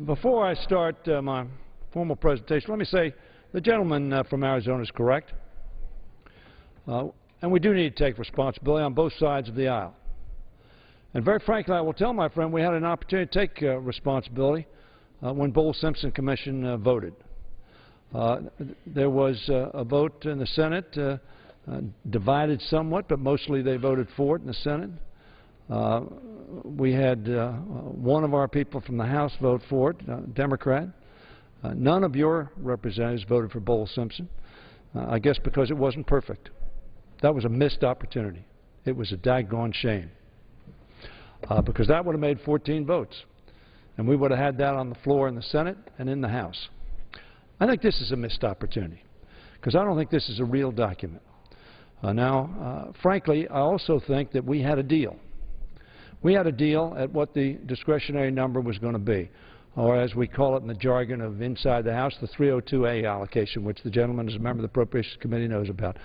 Before I start my formal presentation, let me say the gentleman from Arizona is correct. And we do need to take responsibility on both sides of the aisle. And very frankly, I will tell my friend we had an opportunity to take responsibility when Bowles-Simpson Commission voted. There was a vote in the Senate, divided somewhat, but mostly they voted for it in the Senate. We had one of our people from the House vote for it, Democrat. None of your representatives voted for Bowles-Simpson, I guess because it wasn't perfect. That was a missed opportunity. It was a daggone shame, because that would have made 14 votes, and we would have had that on the floor in the Senate and in the House. I think this is a missed opportunity, because I don't think this is a real document. Frankly, I also think that we had a deal. We had a deal at what the discretionary number was going to be, or as we call it in the jargon of inside the House, the 302A allocation, which the gentleman as a member of the Appropriations Committee knows about.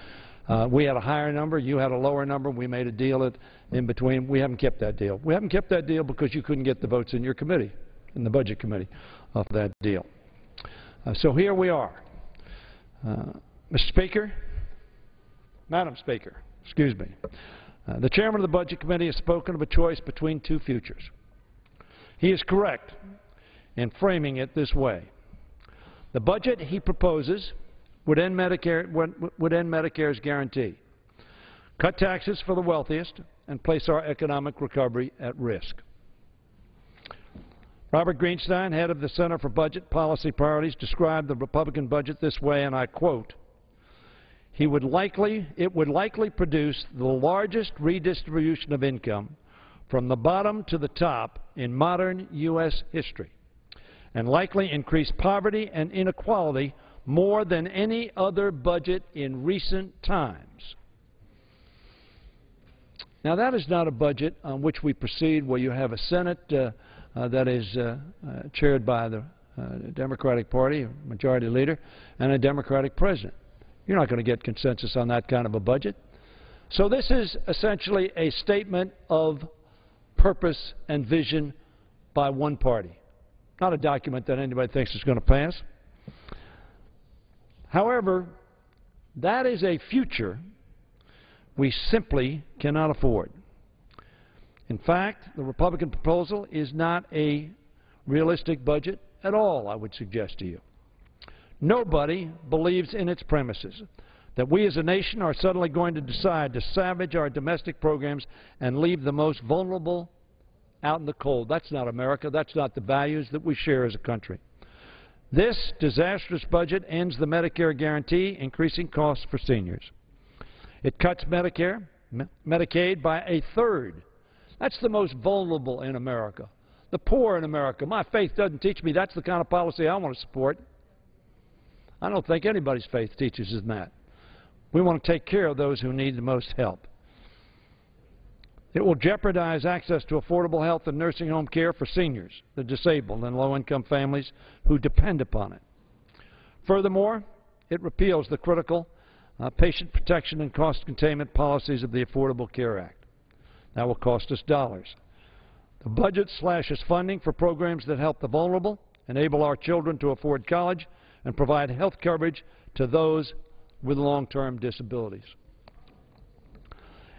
We had a higher number, you had a lower number, we made a deal in between. We haven't kept that deal. We haven't kept that deal because you couldn't get the votes in your committee, in the Budget Committee, of that deal. So here we are. Mr. Speaker, Madam Speaker, excuse me. The chairman of the Budget Committee has spoken of a choice between two futures. He is correct in framing it this way. The budget he proposes would end Medicare's guarantee, cut taxes for the wealthiest, and place our economic recovery at risk. Robert Greenstein, head of the Center for Budget Policy Priorities, described the Republican budget this way, and I quote, it would likely produce the largest redistribution of income from the bottom to the top in modern U.S. history, and likely increase poverty and inequality more than any other budget in recent times. Now, that is not a budget on which we proceed where you have a Senate that is chaired by the Democratic Party, Majority Leader, and a Democratic President. You're not going to get consensus on that kind of a budget. So this is essentially a statement of purpose and vision by one party, not a document that anybody thinks is going to pass. However, that is a future we simply cannot afford. In fact, the Republican proposal is not a realistic budget at all, I would suggest to you. Nobody believes in its premises that we as a nation are suddenly going to decide to savage our domestic programs and leave the most vulnerable out in the cold. That's not America. That's not the values that we share as a country. This disastrous budget ends the Medicare guarantee, increasing costs for seniors. It cuts Medicaid by a third. That's the most vulnerable in America, the poor in America. My faith doesn't teach me that's the kind of policy I want to support. I don't think anybody's faith teaches us that. We want to take care of those who need the most help. It will jeopardize access to affordable health and nursing home care for seniors, the disabled, and low-income families who depend upon it. Furthermore, it repeals the critical patient protection and cost containment policies of the Affordable Care Act. That will cost us dollars. The budget slashes funding for programs that help the vulnerable, enable our children to afford college, and provide health coverage to those with long-term disabilities.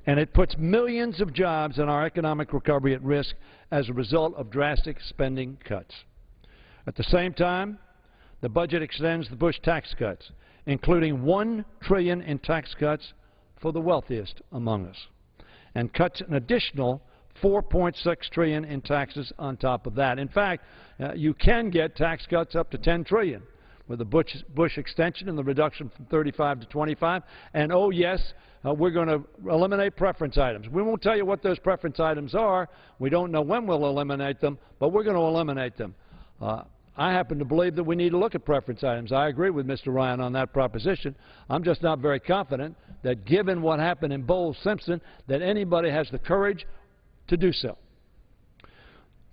And it puts millions of jobs in our economic recovery at risk as a result of drastic spending cuts. At the same time, the budget extends the Bush tax cuts, including $1 trillion in tax cuts for the wealthiest among us, and cuts an additional $4.6 trillion in taxes on top of that. In fact, you can get tax cuts up to $10 trillion with the Bush extension and the reduction from 35 to 25. And oh yes, we're going to eliminate preference items. We won't tell you what those preference items are. We don't know when we'll eliminate them, but we're going to eliminate them. I happen to believe that we need to look at preference items. I agree with Mr. Ryan on that proposition. I'm just not very confident that given what happened in Bowles-Simpson that anybody has the courage to do so.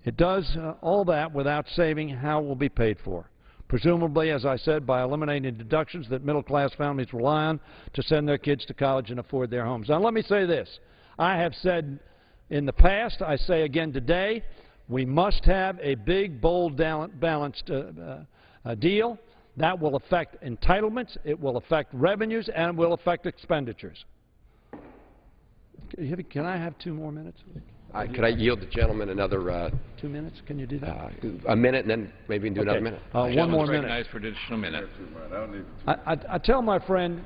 It does all that without saving how it will be paid for. Presumably, as I said, by eliminating deductions that middle-class families rely on to send their kids to college and afford their homes. Now, let me say this. I have said in the past, I say again today, we must have a big, bold, balanced deal. That will affect entitlements, it will affect revenues, and it will affect expenditures. Can I have 2 more minutes? Could I yield the gentleman another 2 minutes? Can you do that? A minute, and then maybe do another minute. 1 more minute. Recognized for additional minute. I tell my friend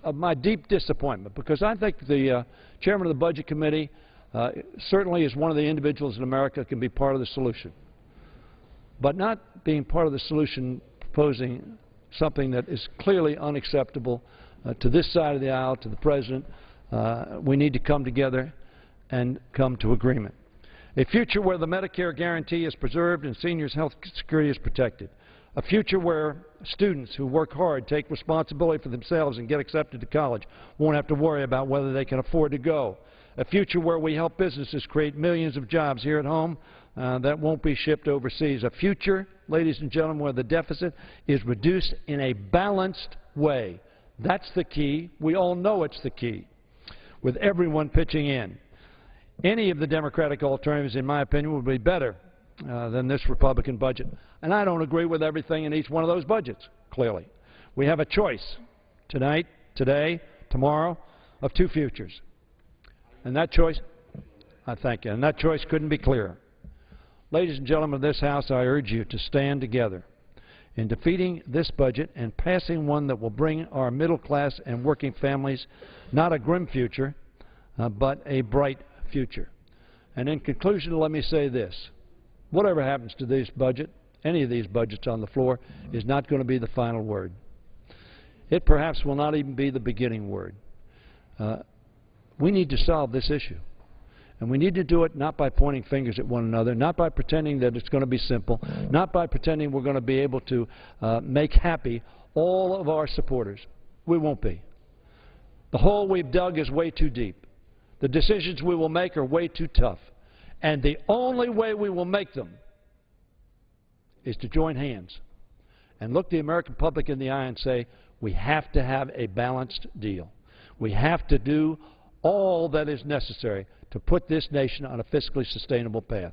of my deep disappointment because I think the chairman of the Budget Committee certainly is one of the individuals in America that can be part of the solution. But not being part of the solution, proposing something that is clearly unacceptable to this side of the aisle, to the President, we need to come together and come to agreement. A future where the Medicare guarantee is preserved and seniors' health security is protected. A future where students who work hard, take responsibility for themselves and get accepted to college won't have to worry about whether they can afford to go. A future where we help businesses create millions of jobs here at home that won't be shipped overseas. A future, ladies and gentlemen, where the deficit is reduced in a balanced way. That's the key. We all know it's the key, with everyone pitching in. Any of the Democratic alternatives, in my opinion, would be better than this Republican budget. And I don't agree with everything in each one of those budgets, clearly. We have a choice tonight, today, tomorrow, of 2 futures. And that choice, I thank you, and that choice couldn't be clearer. Ladies and gentlemen of this House, I urge you to stand together in defeating this budget and passing one that will bring our middle class and working families not a grim future, but a bright future. And in conclusion, let me say this. Whatever happens to this budget, any of these budgets on the floor, is not going to be the final word. It perhaps will not even be the beginning word. We need to solve this issue. And we need to do it not by pointing fingers at one another, not by pretending that it's going to be simple, not by pretending we're going to be able to make happy all of our supporters. We won't be. The hole we've dug is way too deep. The decisions we will make are way too tough. And the only way we will make them is to join hands and look the American public in the eye and say, we have to have a balanced deal. We have to do all that is necessary to put this nation on a fiscally sustainable path.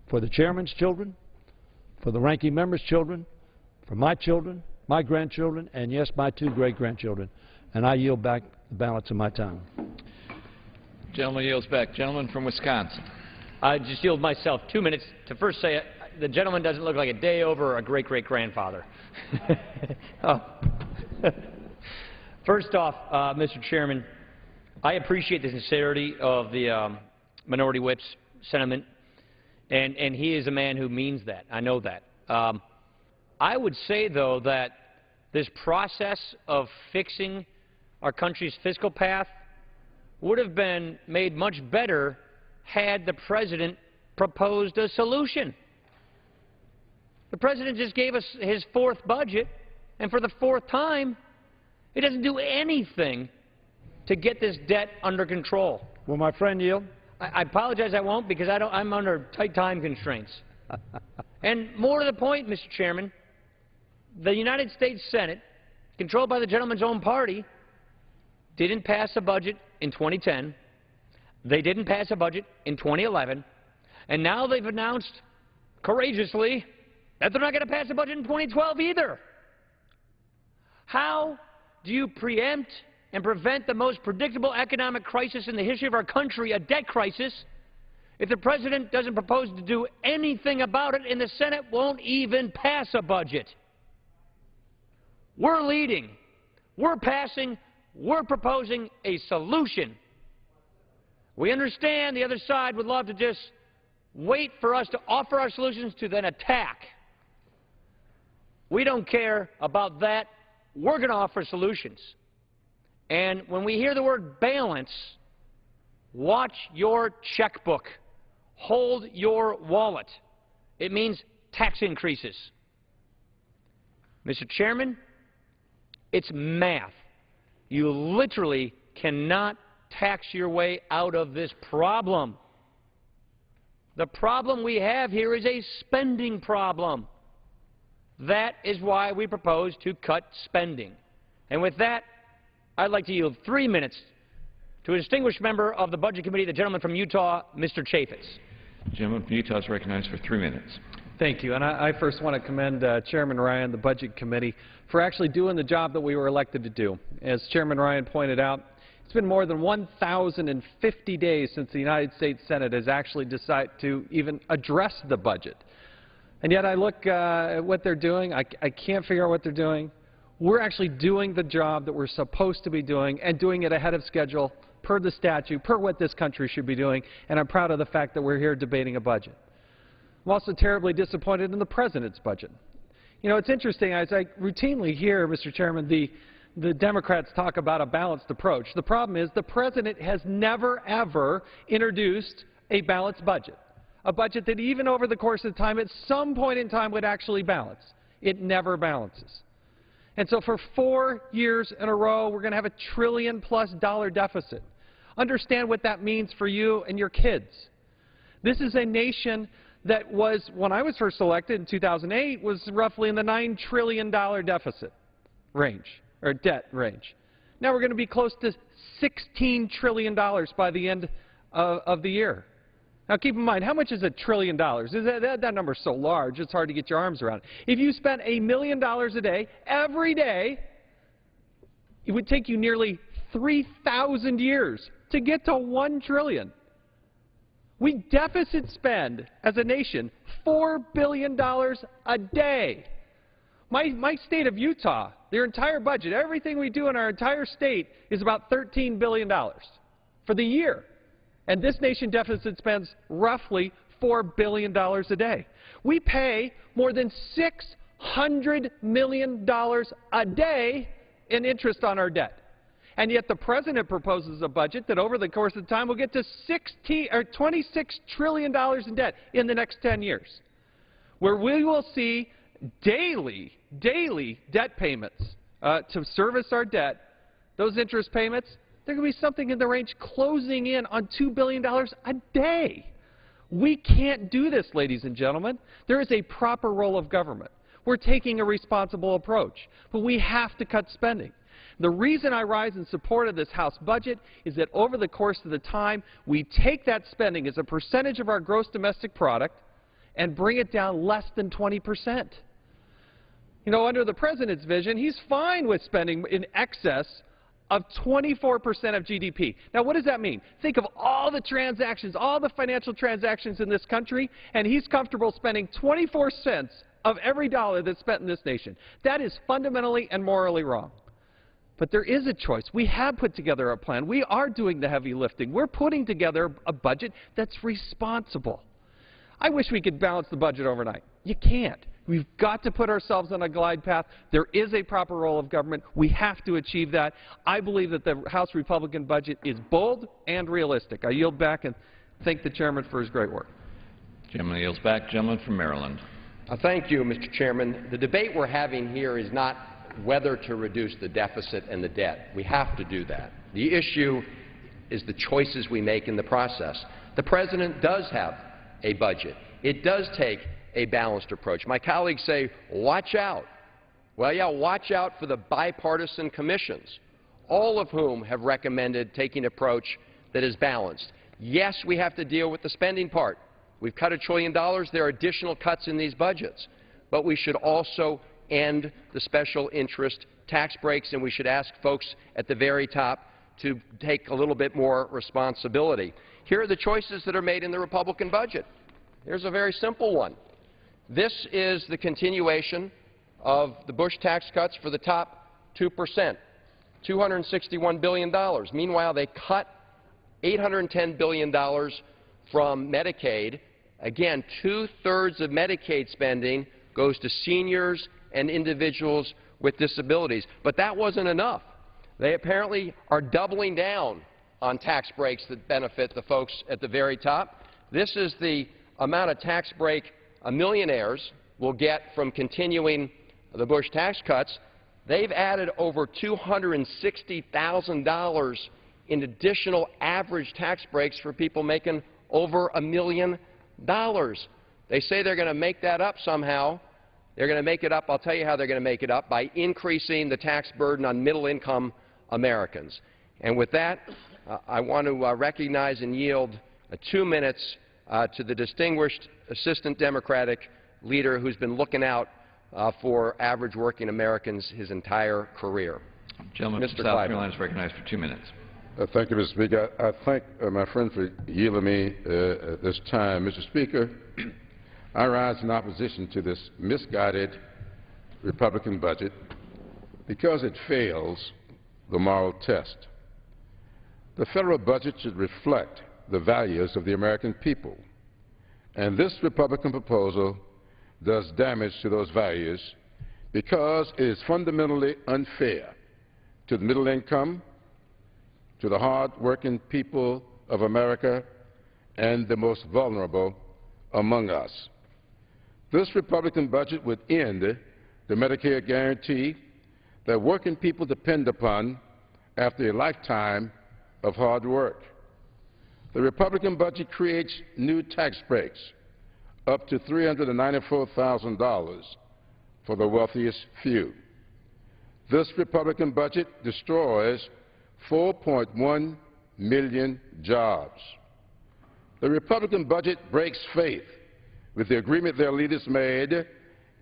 For the chairman's children, for the ranking member's children, for my children, my grandchildren, and yes, my 2 great-grandchildren. And I yield back the balance of my time. Gentleman yields back. Gentleman from Wisconsin. I just yield myself 2 minutes to first say the gentleman doesn't look like a day over a great-great-grandfather. First off, Mr. Chairman, I appreciate the sincerity of the Minority Whip's sentiment, and he is a man who means that. I know that. I would say, though, that this process of fixing our country's fiscal path would have been made much better had the President proposed a solution. The President just gave us his 4th budget, and for the 4th time, he doesn't do anything to get this debt under control. Will my friend yield? I apologize, I won't, because I'm under tight time constraints. And more to the point, Mr. Chairman, the United States Senate, controlled by the gentleman's own party, didn't pass a budget in 2010, they didn't pass a budget in 2011, and now they've announced courageously that they're not going to pass a budget in 2012 either. How do you preempt and prevent the most predictable economic crisis in the history of our country, a debt crisis, if the President doesn't propose to do anything about it and the Senate won't even pass a budget? We're leading, we're passing, we're proposing a solution. We understand the other side would love to just wait for us to offer our solutions to then attack. We don't care about that. We're going to offer solutions. And when we hear the word balance, watch your checkbook. Hold your wallet. It means tax increases. Mr. Chairman, it's math. You literally cannot tax your way out of this problem. The problem we have here is a spending problem. That is why we propose to cut spending. And with that, I'd like to yield 3 minutes to a distinguished member of the Budget Committee, the gentleman from Utah, Mr. Chaffetz. The gentleman from Utah is recognized for 3 minutes. Thank you. And I first want to commend Chairman Ryan, the Budget Committee, for actually doing the job that we were elected to do. As Chairman Ryan pointed out, it's been more than 1,050 days since the United States Senate has actually decided to even address the budget. And yet I look at what they're doing. I can't figure out what they're doing. We're actually doing the job that we're supposed to be doing and doing it ahead of schedule, per the statute, per what this country should be doing, and I'm proud of the fact that we're here debating a budget. I'm also terribly disappointed in the President's budget. You know, it's interesting, as I routinely hear, Mr. Chairman, the Democrats talk about a balanced approach. The problem is the President has never, ever introduced a balanced budget, a budget that even over the course of time, at some point in time, would actually balance. It never balances. And so for 4 years in a row, we're going to have $1 trillion+ deficit. Understand what that means for you and your kids. This is a nation that was, when I was first elected in 2008, was roughly in the $9 trillion deficit range, or debt range. Now we're going to be close to $16 trillion by the end of the year. Now keep in mind, how much is $1 trillion? That number is so large, it's hard to get your arms around it. If you spent $1 million a day, every day, it would take you nearly 3,000 years to get to $1 trillion. We deficit spend, as a nation, $4 billion a day. My state of Utah, their entire budget, everything we do in our entire state is about $13 billion for the year. And this nation deficit spends roughly $4 billion a day. We pay more than $600 million a day in interest on our debt. And yet the President proposes a budget that over the course of time will get to $26 trillion in debt in the next 10 years, where we will see daily debt payments to service our debt. Those interest payments, they're going to be something in the range closing in on $2 billion a day. We can't do this, ladies and gentlemen. There is a proper role of government. We're taking a responsible approach, but we have to cut spending. The reason I rise in support of this House budget is that over the course of the time, we take that spending as a percentage of our gross domestic product and bring it down less than 20%. You know, under the President's vision, he's fine with spending in excess of 24% of GDP. Now, what does that mean? Think of all the transactions, all the financial transactions in this country, and he's comfortable spending 24 cents of every dollar that's spent in this nation. That is fundamentally and morally wrong. But there is a choice. We have put together a plan. We are doing the heavy lifting. We're putting together a budget that's responsible. I wish we could balance the budget overnight. You can't. We've got to put ourselves on a glide path. There is a proper role of government. We have to achieve that. I believe that the House Republican budget is bold and realistic. I yield back and thank the Chairman for his great work. Gentleman yields back. Gentleman from Maryland. Thank you, Mr. Chairman. The debate we're having here is not whether to reduce the deficit and the debt. We have to do that. The issue is the choices we make in the process. The President does have a budget. It does take a balanced approach. My colleagues say, watch out. Well, yeah, watch out for the bipartisan commissions. all of whom have recommended taking an approach that is balanced. Yes, we have to deal with the spending part. We've cut $1 trillion. There are additional cuts in these budgets. But we should also end the special interest tax breaks, and we should ask folks at the very top to take a little bit more responsibility. Here are the choices that are made in the Republican budget. Here's a very simple one. This is the continuation of the Bush tax cuts for the top 2%, $261 billion. Meanwhile, they cut $810 billion from Medicaid. Again, 2/3 of Medicaid spending goes to seniors and individuals with disabilities. But that wasn't enough. They apparently are doubling down on tax breaks that benefit the folks at the very top. This is the amount of tax break millionaires will get from continuing the Bush tax cuts. They've added over $260,000 in additional average tax breaks for people making over $1 million. They say they're going to make that up somehow. They're going to make it up. I'll tell you how they're going to make it up, by increasing the tax burden on middle-income Americans. And with that, I want to recognize and yield 2 minutes to the distinguished Assistant Democratic leader who's been looking out for average working Americans his entire career. Gentleman from South Carolina is recognized for 2 minutes. Thank you, Mr. Speaker. I thank my friend for yielding me at this time. Mr. Speaker, I rise in opposition to this misguided Republican budget because it fails the moral test. The federal budget should reflect the values of the American people, and this Republican proposal does damage to those values because it is fundamentally unfair to the middle income, to the hard-working people of America, and the most vulnerable among us. This Republican budget would end the Medicare guarantee that working people depend upon after a lifetime of hard work. The Republican budget creates new tax breaks up to $394,000 for the wealthiest few. This Republican budget destroys 4.1 million jobs. The Republican budget breaks faith with the agreement their leaders made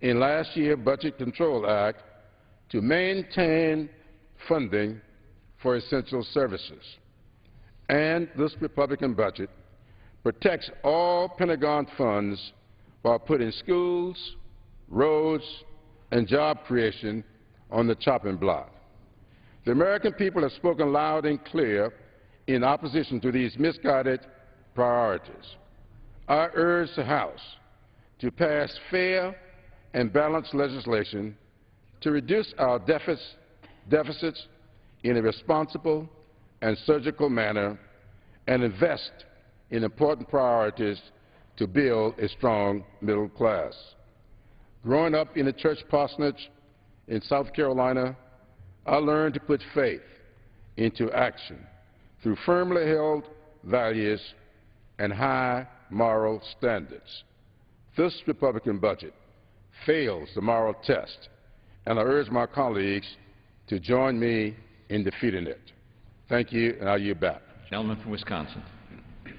in last year's Budget Control Act to maintain funding for essential services. And this Republican budget protects all Pentagon funds while putting schools, roads, and job creation on the chopping block. The American people have spoken loud and clear in opposition to these misguided priorities. I urge the House to pass fair and balanced legislation to reduce our deficits in a responsible and surgical manner and invest in important priorities to build a strong middle class. Growing up in a church parsonage in South Carolina, I learned to put faith into action through firmly held values and high moral standards. This Republican budget fails the moral test, and I urge my colleagues to join me in defeating it. Thank you, and I'll yield back. Gentleman from Wisconsin.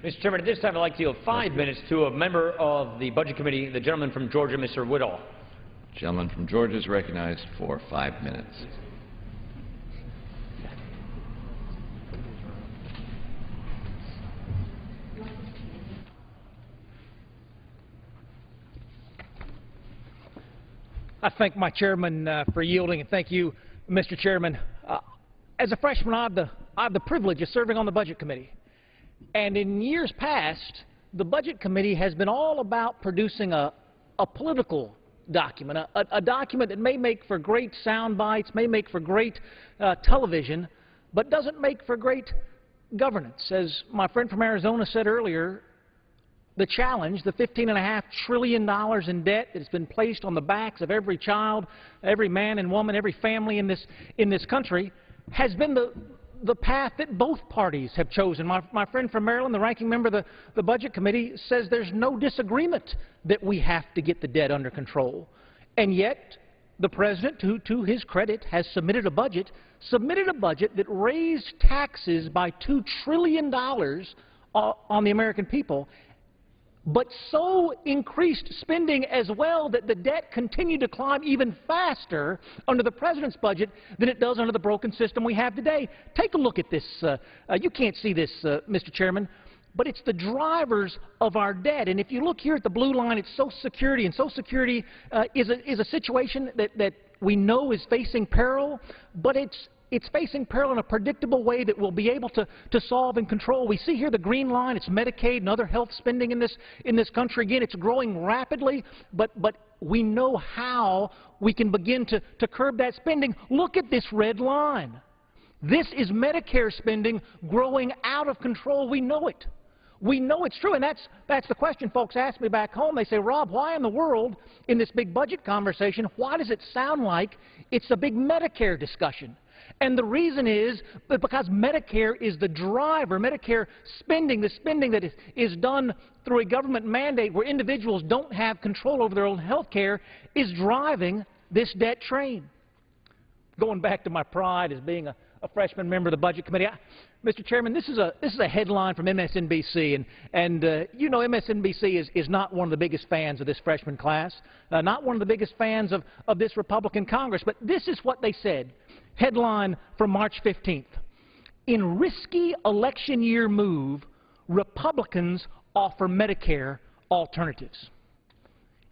Mr. Chairman, at this time I'd like to yield 5 minutes to a member of the Budget Committee, the gentleman from Georgia, Mr. Woodall. Gentleman from Georgia is recognized for 5 minutes. I thank my chairman for yielding, and thank you, Mr. Chairman. As a freshman, I have the privilege of serving on the Budget Committee. And in years past, the Budget Committee has been all about producing a political document, a document that may make for great sound bites, may make for great television, but doesn't make for great governance. As my friend from Arizona said earlier, the challenge, the $15.5 trillion in debt that has been placed on the backs of every child, every man and woman, every family in this country, has been the path that both parties have chosen. My friend from Maryland, the ranking member of the Budget Committee, says there's no disagreement that we have to get the debt under control. And yet, the President, to his credit, has submitted a budget that raised taxes by $2 trillion on the American people, but so increased spending as well that the debt continued to climb even faster under the President's budget than it does under the broken system we have today. Take a look at this. You can't see this, Mr. Chairman, but it's the drivers of our debt. And if you look here at the blue line, it's Social Security, and Social Security is a situation that we know is facing peril, but it's facing peril in a predictable way that we'll be able to solve and control. We see here the green line, it's Medicaid and other health spending in this country. Again, it's growing rapidly, but we know how we can begin to curb that spending. Look at this red line. This is Medicare spending growing out of control. We know it. We know it's true, and that's the question folks ask me back home. They say, Rob, why in the world, in this big budget conversation, why does it sound like it's a big Medicare discussion? And the reason is because Medicare is the driver. Medicare spending, the spending that is done through a government mandate where individuals don't have control over their own health care, is driving this debt train. Going back to my pride as being a freshman member of the Budget Committee, Mr. Chairman, this is a headline from MSNBC, and you know MSNBC is not one of the biggest fans of this freshman class, not one of the biggest fans of this Republican Congress, but this is what they said. Headline from March 15th. In risky election year move, Republicans offer Medicare alternatives.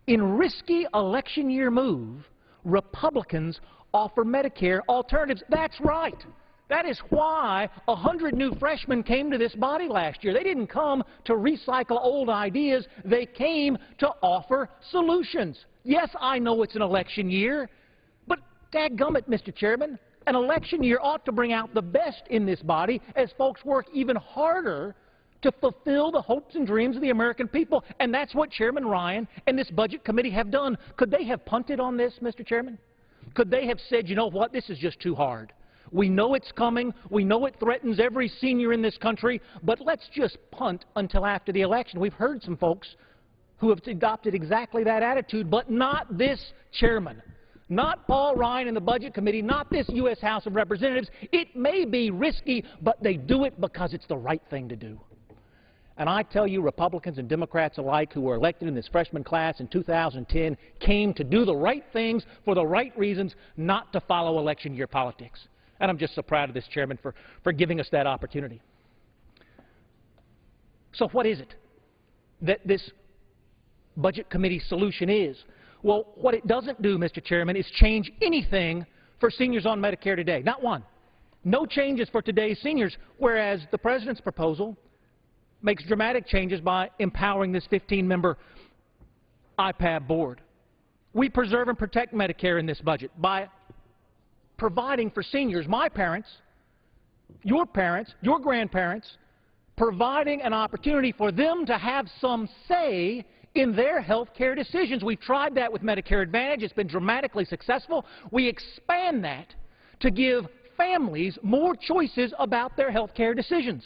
In risky election year move, Republicans offer Medicare alternatives. That's right. That is why 100 new freshmen came to this body last year. They didn't come to recycle old ideas. They came to offer solutions. Yes, I know it's an election year, but dadgummit, Mr. Chairman, an election year ought to bring out the best in this body as folks work even harder to fulfill the hopes and dreams of the American people. And that's what Chairman Ryan and this Budget Committee have done. Could they have punted on this, Mr. Chairman? Could they have said, you know what, this is just too hard. We know it's coming. We know it threatens every senior in this country, but let's just punt until after the election. We've heard some folks who have adopted exactly that attitude, but not this chairman. Not Paul Ryan and the Budget Committee, not this U.S. House of Representatives. It may be risky, but they do it because it's the right thing to do. And I tell you, Republicans and Democrats alike who were elected in this freshman class in 2010 came to do the right things for the right reasons, not to follow election year politics. And I'm just so proud of this chairman for giving us that opportunity. So what is it that this Budget Committee solution is? Well, what it doesn't do, Mr. Chairman, is change anything for seniors on Medicare today. Not one. No changes for today's seniors, whereas the President's proposal makes dramatic changes by empowering this 15-member IPAB board. We preserve and protect Medicare in this budget by providing for seniors, my parents, your grandparents, providing an opportunity for them to have some say in their health care decisions. We've tried that with Medicare Advantage. It's been dramatically successful. We expand that to give families more choices about their health care decisions.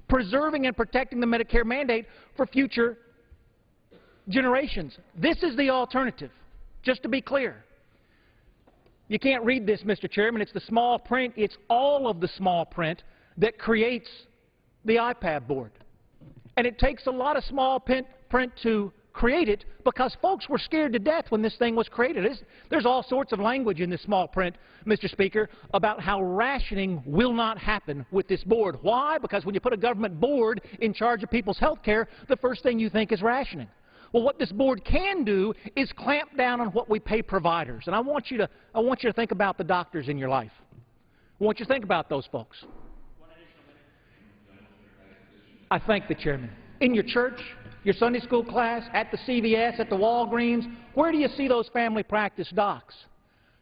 Preserving and protecting the Medicare mandate for future generations. This is the alternative, just to be clear. You can't read this, Mr. Chairman. It's the small print. It's all of the small print that creates the IPAB board. And it takes a lot of small print to create it because folks were scared to death when this thing was created. There's all sorts of language in this small print, Mr. Speaker, about how rationing will not happen with this board. Why? Because when you put a government board in charge of people's health care, the first thing you think is rationing. Well, what this board can do is clamp down on what we pay providers. And I want you to think about the doctors in your life. I want you to think about those folks. I thank the chairman. In your church, your Sunday school class, at the CVS, at the Walgreens, where do you see those family practice docs?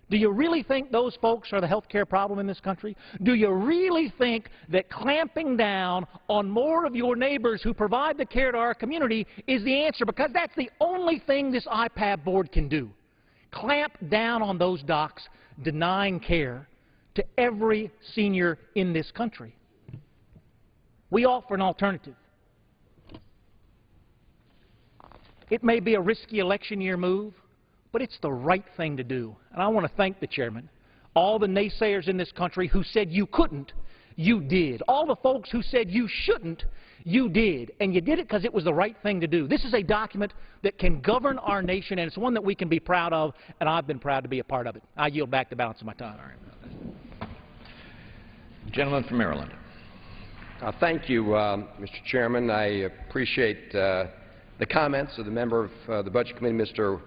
Do you really think those folks are the health care problem in this country? Do you really think that clamping down on more of your neighbors who provide the care to our community is the answer? Because that's the only thing this IPAB board can do. Clamp down on those docs denying care to every senior in this country. We offer an alternative. It may be a risky election year move, but it's the right thing to do. And I want to thank the chairman. All the naysayers in this country who said you couldn't, you did. All the folks who said you shouldn't, you did. And you did it because it was the right thing to do. This is a document that can govern our nation, and it's one that we can be proud of, and I've been proud to be a part of it. I yield back the balance of my time. Gentleman from Maryland. Thank you, Mr. Chairman. I appreciate the comments of the member of the Budget Committee, Mr.